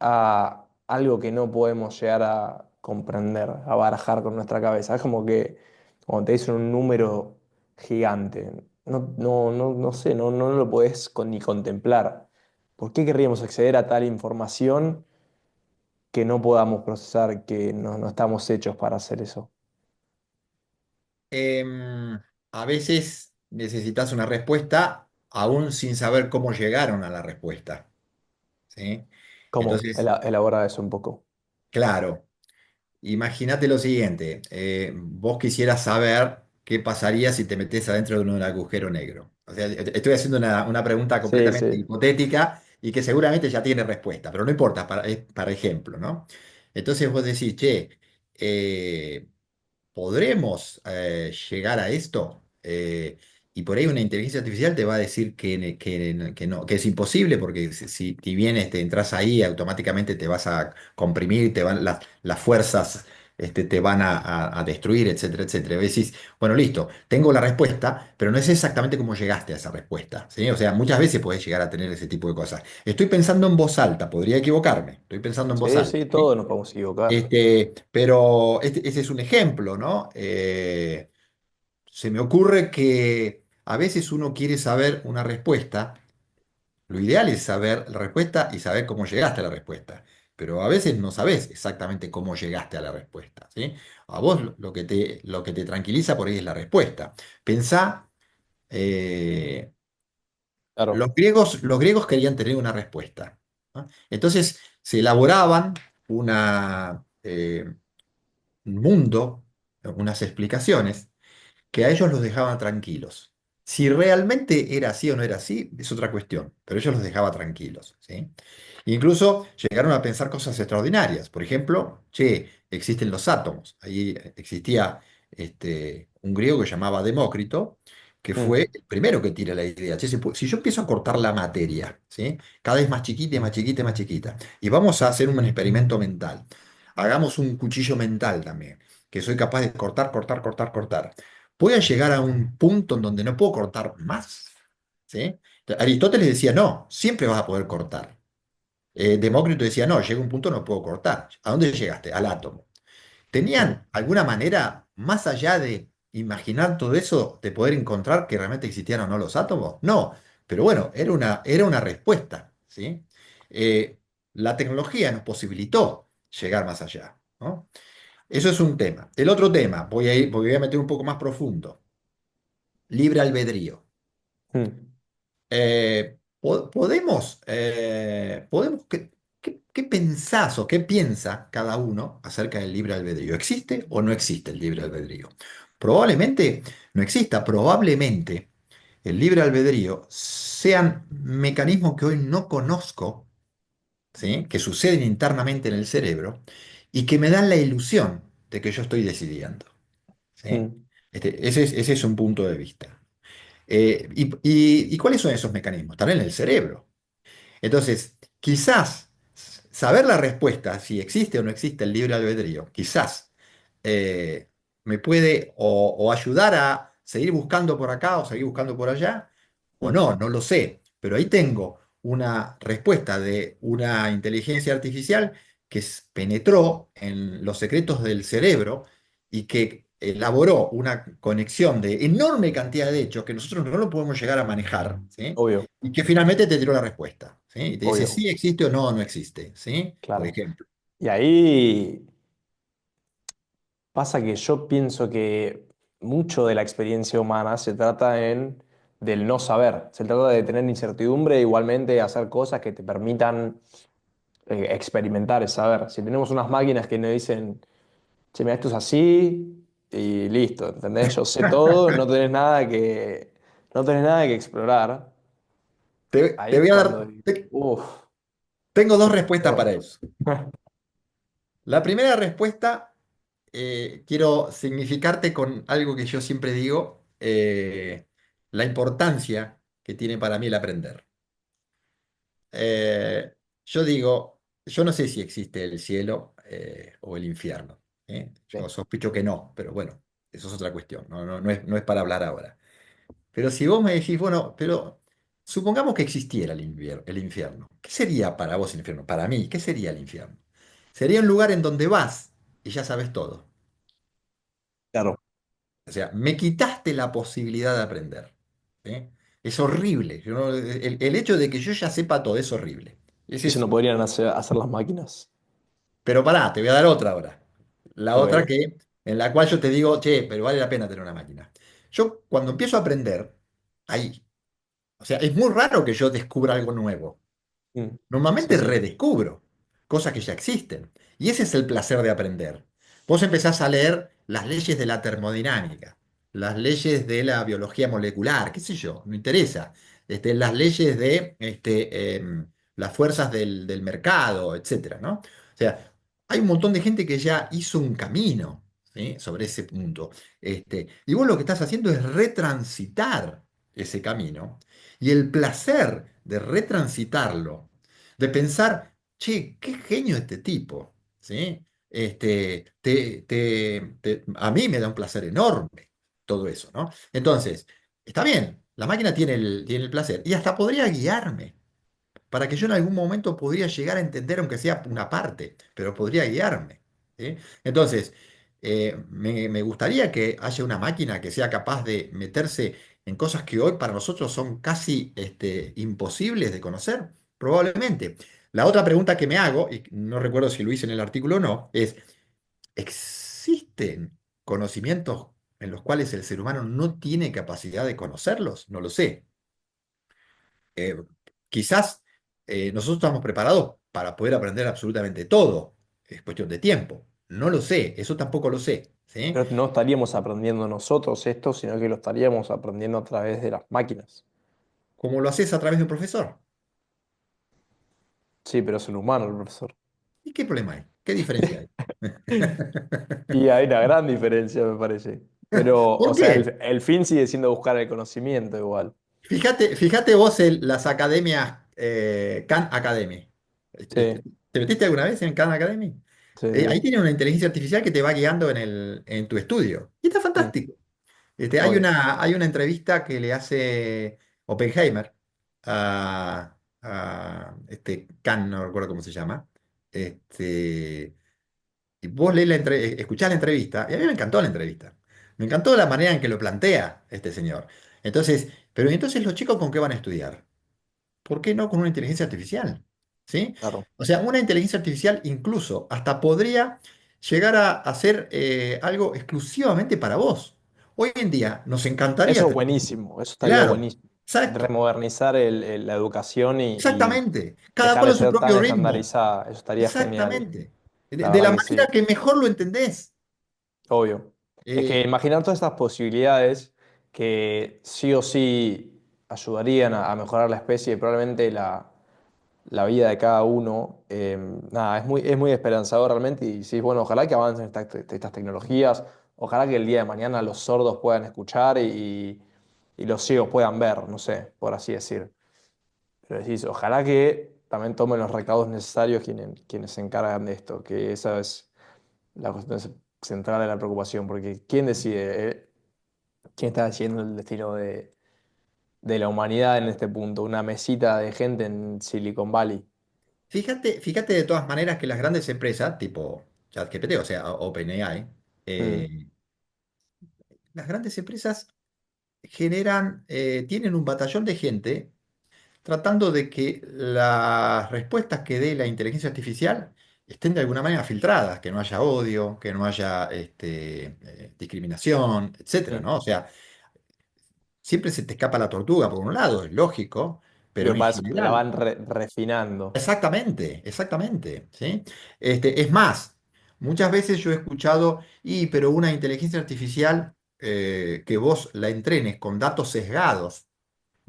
a algo que no podemos llegar a comprender, a barajar con nuestra cabeza? Es como que cuando te dicen un número gigante, no sé, no lo podés ni contemplar. ¿Por qué querríamos acceder a tal información que no podamos procesar, que no estamos hechos para hacer eso? A veces necesitas una respuesta aún sin saber cómo llegaron a la respuesta, ¿sí? ¿Cómo? Entonces, Elabora eso un poco. claro, imagínate lo siguiente, vos quisieras saber qué pasaría si te metés adentro de un agujero negro. O sea, estoy haciendo una pregunta Sí, completamente sí. hipotética y que seguramente ya tiene respuesta, pero no importa, es para ejemplo, ¿no? Entonces vos decís, che, eh, ¿podremos llegar a esto? Y por ahí una inteligencia artificial te va a decir que no, que es imposible, porque si bien entras ahí, automáticamente te vas a comprimir, te van las fuerzas te van a destruir, etcétera, etcétera. Y decís, bueno, listo, tengo la respuesta, pero no es exactamente cómo llegaste a esa respuesta, ¿sí? O sea, muchas veces puedes llegar a tener ese tipo de cosas. Estoy pensando en voz alta, podría equivocarme, estoy pensando en voz Sí, alta, sí, ¿sí? todos nos podemos equivocar. Pero ese es un ejemplo, ¿no? Se me ocurre que a veces uno quiere saber una respuesta. Lo ideal es saber la respuesta y saber cómo llegaste a la respuesta. Pero a veces no sabes exactamente cómo llegaste a la respuesta, ¿sí? A vos lo que te tranquiliza por ahí es la respuesta. Pensá, eh, Claro. los griegos querían tener una respuesta, ¿no? Entonces se elaboraban un mundo, unas explicaciones que a ellos los dejaban tranquilos. Si realmente era así o no era así, es otra cuestión, pero ellos los dejaba tranquilos, ¿sí? Incluso llegaron a pensar cosas extraordinarias. Por ejemplo, che, existen los átomos. Ahí existía un griego que llamaba Demócrito, que Mm, fue el primero que tira la idea. Che, si yo empiezo a cortar la materia, ¿sí? Cada vez más chiquita, y más chiquita, y más chiquita, y vamos a hacer un experimento mental. Hagamos un cuchillo mental también, que soy capaz de cortar, cortar, cortar, cortar. Voy a llegar a un punto en donde no puedo cortar más, ¿sí? Aristóteles decía, no, siempre vas a poder cortar. Demócrito decía, no, llega un punto no puedo cortar. ¿A dónde llegaste? Al átomo. mm. ¿Tenían alguna manera, más allá de imaginar todo eso, de poder encontrar que realmente existían o no los átomos? No, pero bueno, era una respuesta, ¿sí? Eh, la tecnología nos posibilitó llegar más allá, ¿no? Eso es un tema. El otro tema, voy a meter un poco más profundo, libre albedrío. Mm, Podemos, ¿qué pensás o qué piensa cada uno acerca del libre albedrío? ¿Existe o no existe el libre albedrío? Probablemente no exista, probablemente el libre albedrío sean mecanismos que hoy no conozco, ¿sí? Que suceden internamente en el cerebro y que me dan la ilusión de que yo estoy decidiendo, ¿sí? mm, Ese es un punto de vista. ¿Y cuáles son esos mecanismos? Están en el cerebro. Entonces, quizás saber la respuesta, si existe o no existe el libre albedrío, quizás eh, me puede o ayudar a seguir buscando por acá o seguir buscando por allá, o mm. no lo sé. Pero ahí tengo una respuesta de una inteligencia artificial que penetró en los secretos del cerebro y que elaboró una conexión de enorme cantidad de hechos que nosotros no lo podemos llegar a manejar, ¿sí? Obvio, Y que finalmente te tiró la respuesta, ¿sí? Y te dice obvio, sí existe o no, no existe, ¿sí? Por claro. ejemplo. Y ahí pasa que yo pienso que mucho de la experiencia humana se trata del no saber. Se trata de tener incertidumbre e igualmente hacer cosas que te permitan experimentar el saber. Si tenemos unas máquinas que nos dicen, che, mira, esto es así y listo, ¿entendés? Yo sé todo, no tenés nada que explorar. Te Ahí es voy a cuando dar, digo, uff, tengo dos qué respuestas para feo. eso. La primera respuesta, quiero significarte con algo que yo siempre digo, la importancia que tiene para mí el aprender. Eh, yo digo, yo no sé si existe el cielo o el infierno. Yo Sí, sospecho que no, pero bueno, eso es otra cuestión, no es para hablar ahora. Pero si vos me decís, bueno, pero supongamos que existiera el infierno. ¿Qué sería para vos el infierno? Para mí, ¿qué sería el infierno? Sería un lugar en donde vas y ya sabes todo. claro. O sea, me quitaste la posibilidad de aprender. ¿Sí? Es horrible. El hecho de que yo ya sepa todo es horrible. Ese Eso es. no podrían hacer las máquinas. Pero pará, te voy a dar otra ahora. La otra Ok. en la cual yo te digo, che, pero vale la pena tener una máquina. Yo cuando empiezo a aprender, ahí. O sea, es muy raro que yo descubra algo nuevo. Mm, sí, Normalmente sí. redescubro cosas que ya existen. Y ese es el placer de aprender. Vos empezás a leer las leyes de la termodinámica, las leyes de la biología molecular, qué sé yo, no interesa. Las leyes de las fuerzas del mercado, etcétera, ¿no? O sea, hay un montón de gente que ya hizo un camino, ¿sí? Sobre ese punto. Y vos lo que estás haciendo es retransitar ese camino. Y el placer de retransitarlo, de pensar, che, qué genio este tipo, ¿sí? A mí me da un placer enorme todo eso, ¿no? Entonces, está bien, la máquina tiene el placer y hasta podría guiarme para que yo en algún momento podría llegar a entender, aunque sea una parte, pero podría guiarme, ¿sí? Entonces, me gustaría que haya una máquina que sea capaz de meterse en cosas que hoy para nosotros son casi imposibles de conocer, probablemente. La otra pregunta que me hago, y no recuerdo si lo hice en el artículo o no, es, ¿existen conocimientos en los cuales el ser humano no tiene capacidad de conocerlos? No lo sé. eh, Quizás nosotros estamos preparados para poder aprender absolutamente todo. Es cuestión de tiempo. No lo sé, eso tampoco lo sé. ¿Sí? Pero no estaríamos aprendiendo nosotros esto, sino que lo estaríamos aprendiendo a través de las máquinas. ¿Cómo lo haces a través de un profesor? Sí, pero es el humano el profesor. ¿Y qué problema hay? ¿Qué diferencia hay? Y hay una gran diferencia, me parece. Pero, o ¿Por sea, qué? el fin sigue siendo buscar el conocimiento igual. Fíjate vos en las academias, Khan Academy. Sí, ¿Te metiste alguna vez en Khan Academy? sí, Ahí sí. tiene una inteligencia artificial que te va guiando en tu estudio. Y está Mm, fantástico. obvio. Hay una entrevista que le hace Oppenheimer a Khan, no recuerdo cómo se llama. Y vos escuchás la entrevista, y a mí me encantó la entrevista, Me encantó la manera en que lo plantea este señor. Entonces, pero entonces los chicos ¿con qué van a estudiar? ¿Por qué no con una inteligencia artificial? ¿Sí? Claro. O sea, una inteligencia artificial incluso hasta podría llegar a hacer algo exclusivamente para vos. Hoy en día nos encantaría Eso es tener... buenísimo, eso estaría Claro, buenísimo. exacto, Remodernizar la educación y exactamente. Cada dejar cual de a su ser tan propio ritmo. estandarizada, eso estaría genial. Exactamente. La De verdad la que manera sí, que mejor lo entendés. obvio. Es que Eh, imaginar todas estas posibilidades que sí o sí ayudarían a mejorar la especie y probablemente la vida de cada uno, nada, es muy esperanzador realmente y sí, bueno, ojalá que avancen estas tecnologías, ojalá que el día de mañana los sordos puedan escuchar y los ciegos puedan ver, no sé, por así decir. Pero decís, ojalá que también tomen los recaudos necesarios quienes se encargan de esto, que esa es la cuestión central de la preocupación, porque ¿quién decide? ¿Quién está decidiendo el destino de la humanidad en este punto? Una mesita de gente en Silicon Valley. fíjate de todas maneras que las grandes empresas, tipo ChatGPT, o sea, OpenAI, Mm, las grandes empresas tienen un batallón de gente tratando de que las respuestas que dé la inteligencia artificial estén de alguna manera filtradas, que no haya odio, que no haya discriminación, etcétera, mm. ¿no? O sea, siempre se te escapa la tortuga por un lado, es lógico, pero Digo, en la general, van refinando. exactamente, exactamente, ¿sí? Es más, muchas veces yo he escuchado, pero una inteligencia artificial que vos la entrenes con datos sesgados,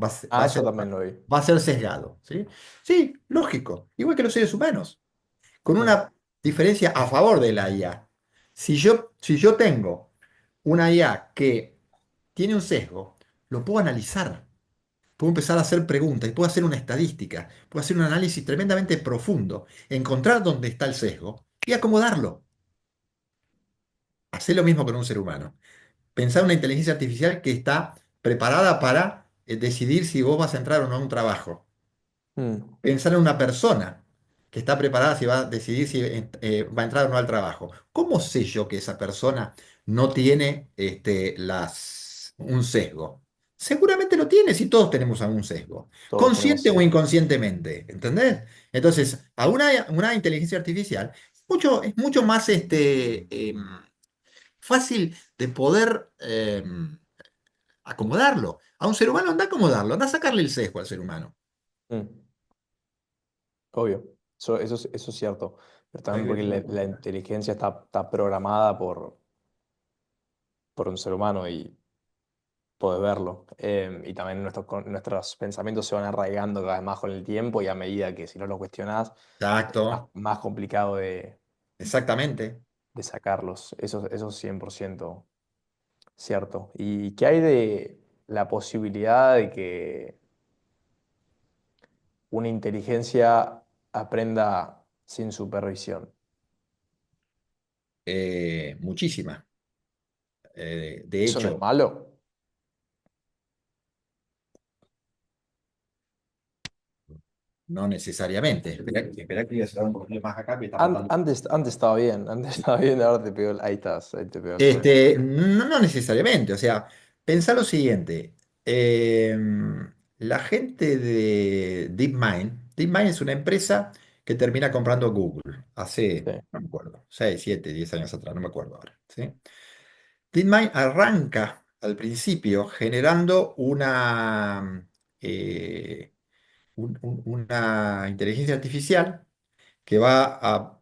va Ah, a eso ser, también lo vi. va a ser sesgado, ¿sí? Sí, lógico, igual que los seres humanos, con Mm, una diferencia a favor de la IA. Si yo tengo una IA que tiene un sesgo, lo puedo analizar, puedo empezar a hacer preguntas y puedo hacer una estadística, puedo hacer un análisis tremendamente profundo, encontrar dónde está el sesgo y acomodarlo. Hacer lo mismo con un ser humano. Pensar una inteligencia artificial que está preparada para decidir si vos vas a entrar o no a un trabajo. mm, Pensar en una persona que está preparada si va a decidir si va a entrar o no al trabajo. ¿Cómo sé yo que esa persona no tiene un sesgo? Seguramente lo tiene si todos tenemos algún sesgo, todos tenemos consciente o sesgo. inconscientemente, ¿entendés? Entonces, a una inteligencia artificial es mucho más fácil de poder acomodarlo. A un ser humano anda a acomodarlo, anda a sacarle el sesgo al ser humano. Mm, obvio. Eso es cierto. Pero Hay también que porque tenerlo en la cuenta. inteligencia está programada por un ser humano y podés verlo. Y también nuestros pensamientos se van arraigando cada vez más con el tiempo y a medida que si no los cuestionás, es Exacto. más complicado Exactamente. de sacarlos. Eso es 100% cierto. ¿Y qué hay de la posibilidad de que una inteligencia aprenda sin supervisión? Muchísima. De ¿Eso no es hecho, malo? no necesariamente. Espera que voy a hacer un poquito más acá, que está faltando. Antes estaba bien, antes estaba bien, ahora te pego, ahí estás, ahí te pego el sueño. No necesariamente. O sea, pensá lo siguiente. Eh, la gente de DeepMind es una empresa que termina comprando Google Sí. hace, no me acuerdo, 6 7 10 años atrás, no me acuerdo ahora. ¿Sí? DeepMind arranca al principio generando eh, una inteligencia artificial que va a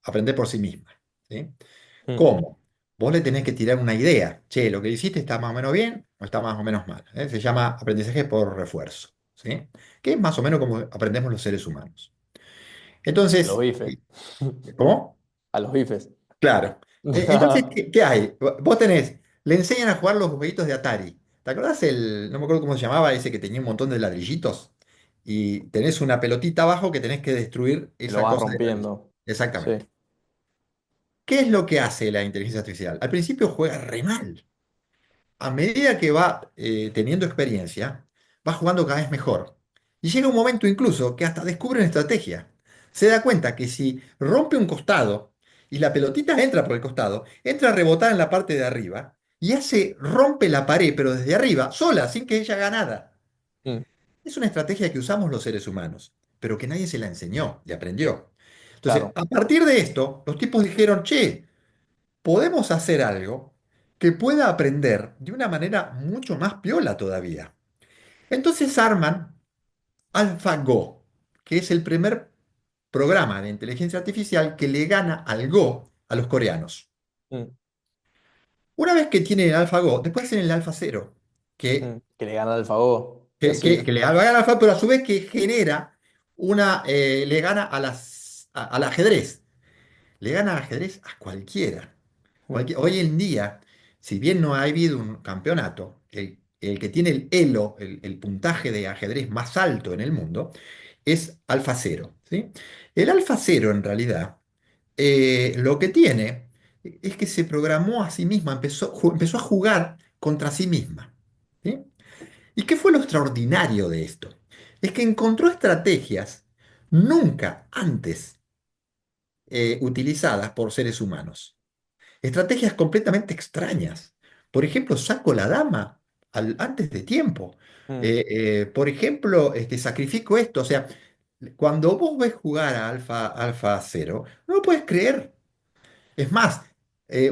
aprender por sí misma. ¿Sí? Mm. ¿Cómo? Vos le tenés que tirar una idea. Che, lo que hiciste está más o menos bien o está más o menos mal. ¿Eh? Se llama aprendizaje por refuerzo. ¿Sí? Que es más o menos como aprendemos los seres humanos. A los Entonces, bifes. ¿cómo? A los bifes. Claro. Entonces, ¿qué hay? Vos le enseñan a jugar los jueguitos de Atari. ¿Te acordás no me acuerdo cómo se llamaba, ese que tenía un montón de ladrillitos? Y tenés una pelotita abajo que tenés que destruir Y lo esa vas cosa de ladrillo. rompiendo. Sí. Exactamente. ¿Qué es lo que hace la inteligencia artificial? Al principio juega re mal. A medida que va teniendo experiencia, va jugando cada vez mejor. Y llega un momento incluso que hasta descubre una estrategia. Se da cuenta que si rompe un costado y la pelotita entra por el costado, entra a rebotar en la parte de arriba y rompe la pared, pero desde arriba, sola, sin que ella haga nada. mm, Es una estrategia que usamos los seres humanos, pero que nadie se la enseñó y aprendió. Entonces, claro. a partir de esto, los tipos dijeron, che, podemos hacer algo que pueda aprender de una manera mucho más piola todavía. Entonces arman AlphaGo, que es el primer programa de inteligencia artificial que le gana al Go a los coreanos. Mm, Una vez que tienen el AlphaGo, después hacen el AlphaZero, que, que le gana al Fago. Y que, que- así. que le gana al Alpha, pero a su vez que genera le gana al ajedrez. Le gana al ajedrez a cualquiera. Mm, Hoy en día, si bien no ha habido un campeonato, el que tiene el elo, el puntaje de ajedrez más alto en el mundo, es Alfa Cero, ¿sí? El Alfa Cero, en realidad, lo que tiene es que se programó a sí misma, empezó a jugar contra sí misma, ¿sí? ¿Y qué fue lo extraordinario de esto? Es que encontró estrategias nunca antes utilizadas por seres humanos. Estrategias completamente extrañas. Por ejemplo, saco la dama antes de tiempo. mm, Por ejemplo, sacrifico esto. O sea, cuando vos ves jugar a Alfa Cero, no lo puedes creer. Es más,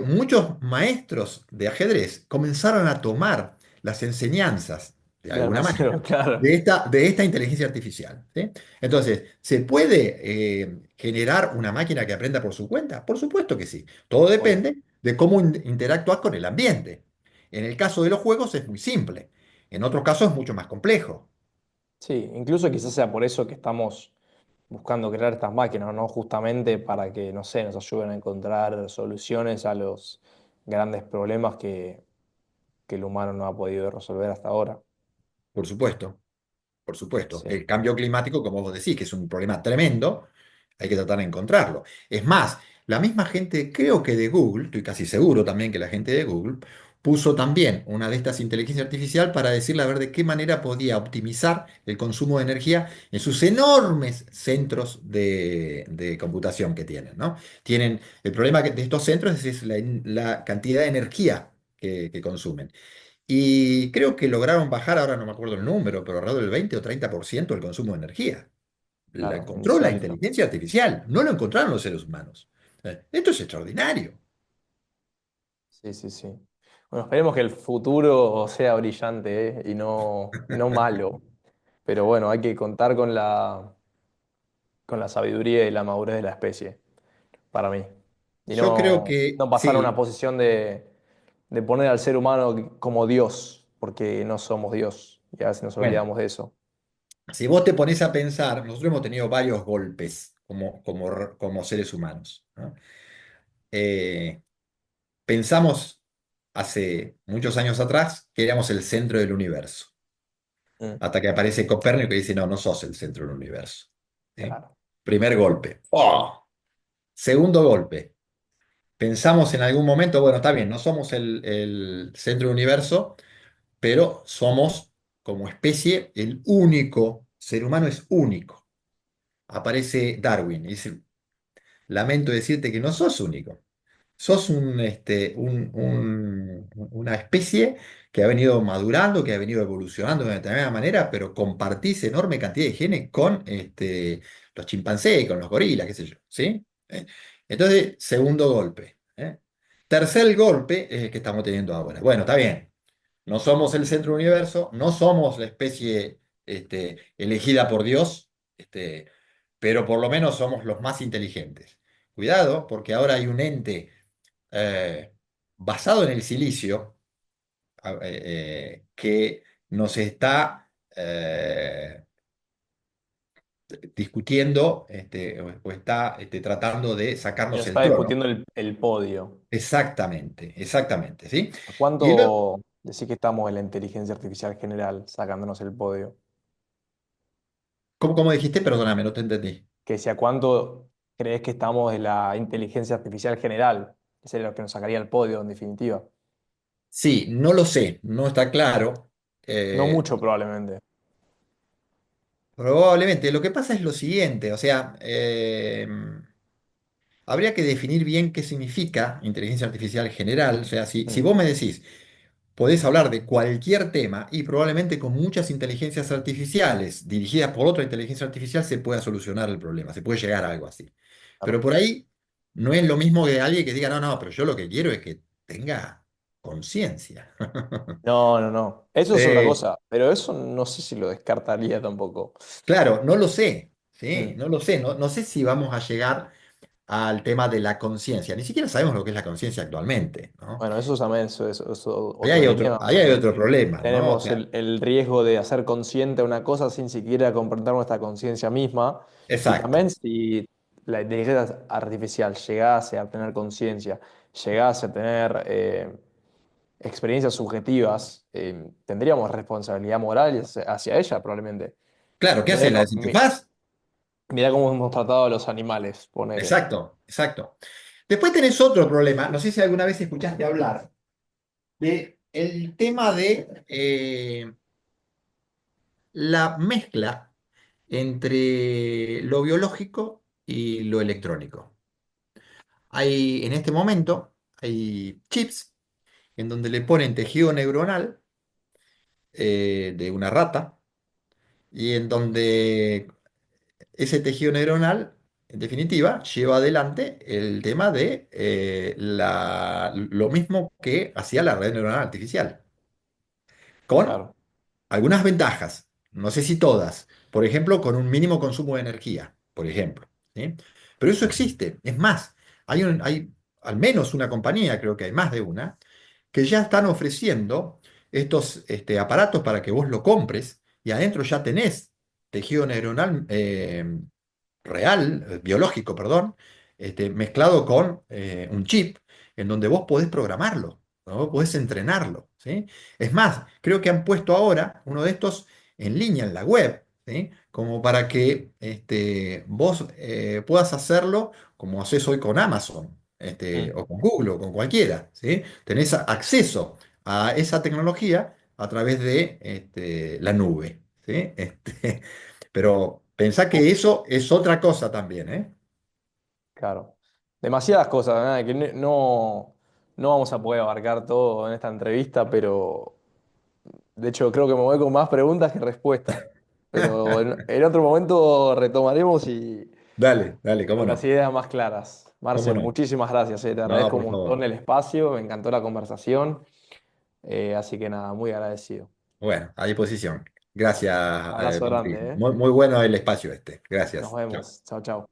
muchos maestros de ajedrez comenzaron a tomar las enseñanzas, de de alguna manera, Almacero, claro. de esta inteligencia artificial, ¿sí? Entonces, ¿se puede generar una máquina que aprenda por su cuenta? Por supuesto que sí. Todo Obvio. depende de cómo interactúas con el ambiente. En el caso de los juegos es muy simple. En otros casos es mucho más complejo. Sí, incluso quizás sea por eso que estamos buscando crear estas máquinas, ¿no? Justamente para que, no sé, nos ayuden a encontrar soluciones a los grandes problemas que el humano no ha podido resolver hasta ahora. Por supuesto. Por supuesto, Sí. el cambio climático, como vos decís, que es un problema tremendo, hay que tratar de encontrarlo. Es más, la misma gente, creo que de Google, estoy casi seguro también que la gente de Google, puso también una de estas inteligencia artificial para decirle a ver de qué manera podía optimizar el consumo de energía en sus enormes centros de computación que tienen, ¿no? Tienen, el problema de estos centros es la cantidad de energía que consumen. Y creo que lograron bajar, ahora no me acuerdo el número, pero alrededor del 20 o 30% el consumo de energía. La Claro, encontró la insólito. inteligencia artificial, no lo encontraron los seres humanos. Esto es extraordinario. Sí, sí, sí. Bueno, esperemos que el futuro sea brillante, y no malo. Pero bueno, hay que contar con la sabiduría y la madurez de la especie, para mí. Y Yo creo que no pasar a una sí. posición de poner al ser humano como Dios, porque no somos Dios. Y a veces nos Bueno, olvidamos de eso. si vos te pones a pensar, nosotros hemos tenido varios golpes como seres humanos, ¿no? Eh, Pensamos hace muchos años atrás que éramos el centro del universo, Mm, hasta que aparece Copérnico y dice, no, no sos el centro del universo. ¿Sí? claro. Primer golpe. ¡Oh! Segundo golpe. Pensamos en algún momento, bueno, está bien, no somos el centro del universo, pero somos como especie el único, ser humano es único. Aparece Darwin y dice, lamento decirte que no sos único. Sos una especie que ha venido madurando, que ha venido evolucionando de una determinada manera, pero compartís enorme cantidad de genes con los chimpancés, con los gorilas, qué sé yo, ¿sí? Entonces, segundo golpe. Tercer golpe es el que estamos teniendo ahora. Bueno, está bien. No somos el centro del universo, no somos la especie elegida por Dios, pero por lo menos somos los más inteligentes. Cuidado, porque ahora hay un ente eh, basado en el silicio que nos está discutiendo o está tratando de Y sacarnos nos el está trono. discutiendo el podio. Exactamente, exactamente, ¿sí? ¿A Y cuánto decís que estamos en la inteligencia artificial general sacándonos el podio? ¿cómo dijiste? Perdóname, no te entendí. Que si a cuánto crees que estamos de la inteligencia artificial general, que sería lo que nos sacaría el podio en definitiva. Sí, no lo sé, no está claro. No Eh, mucho probablemente. Probablemente. Lo que pasa es lo siguiente, o sea, habría que definir bien qué significa inteligencia artificial general. O sea, si Mm, vos me decís, podés hablar de cualquier tema y probablemente con muchas inteligencias artificiales dirigidas por otra inteligencia artificial se pueda solucionar el problema, se puede llegar a algo así. Pero claro. por ahí no es lo mismo que alguien que diga, no, no, pero yo lo que quiero es que tenga conciencia. No, no, no. Eso es otra Eh, cosa, pero eso no sé si lo descartaría tampoco. claro, no lo sé, ¿sí? Mm. No lo sé, no sé si vamos a llegar al tema de la conciencia. Ni siquiera sabemos lo que es la conciencia actualmente, ¿no? Bueno, eso también es otro Ahí dilema, hay otro porque problema, ¿no? O tenemos sea, el riesgo de hacer consciente una cosa sin siquiera comprender nuestra conciencia misma. Y exacto. también si la inteligencia artificial llegase a tener conciencia, llegase a tener experiencias subjetivas, tendríamos responsabilidad moral hacia ella, probablemente. Claro, ¿qué haces? Mirá, ¿La desenchufás? mirá cómo hemos tratado a los animales, ponele. Exacto, exacto. Después tenés otro problema, no sé si alguna vez escuchaste hablar de el tema de la mezcla entre lo biológico y lo electrónico. Hay, en este momento, hay chips en donde le ponen tejido neuronal de una rata y en donde ese tejido neuronal, en definitiva, lleva adelante el tema de lo mismo que hacía la red neuronal artificial, con Claro. algunas ventajas, no sé si todas, por ejemplo, con un mínimo consumo de energía, por ejemplo, ¿sí? Pero eso existe, es más, hay al menos una compañía, creo que hay más de una, que ya están ofreciendo estos aparatos para que vos lo compres y adentro ya tenés tejido neuronal real, biológico, perdón, mezclado con un chip en donde vos podés programarlo, ¿no? Vos podés entrenarlo, ¿sí? Es más, creo que han puesto ahora uno de estos en línea en la web, ¿sí? Como para que vos puedas hacerlo como haces hoy con Amazon, Mm. o con Google, o con cualquiera, ¿sí? Tenés acceso a esa tecnología a través de la nube, ¿sí? Pero pensá que Uf, eso es otra cosa también, ¿eh? claro. Demasiadas cosas, ¿verdad? Que no vamos a poder abarcar todo en esta entrevista, pero de hecho creo que me voy con más preguntas que respuestas. Pero en otro momento retomaremos y Dale, dale, cómo con las no, ideas más claras. cómo Marcel, no. muchísimas gracias, te No, agradezco un por montón favor. el espacio, me encantó la conversación, así que nada, muy agradecido. Bueno, a disposición. Gracias, Abrazo grande, Martín. ¿eh? Muy, muy bueno el espacio este. Nos Gracias. Chao. vemos. Chao, chao.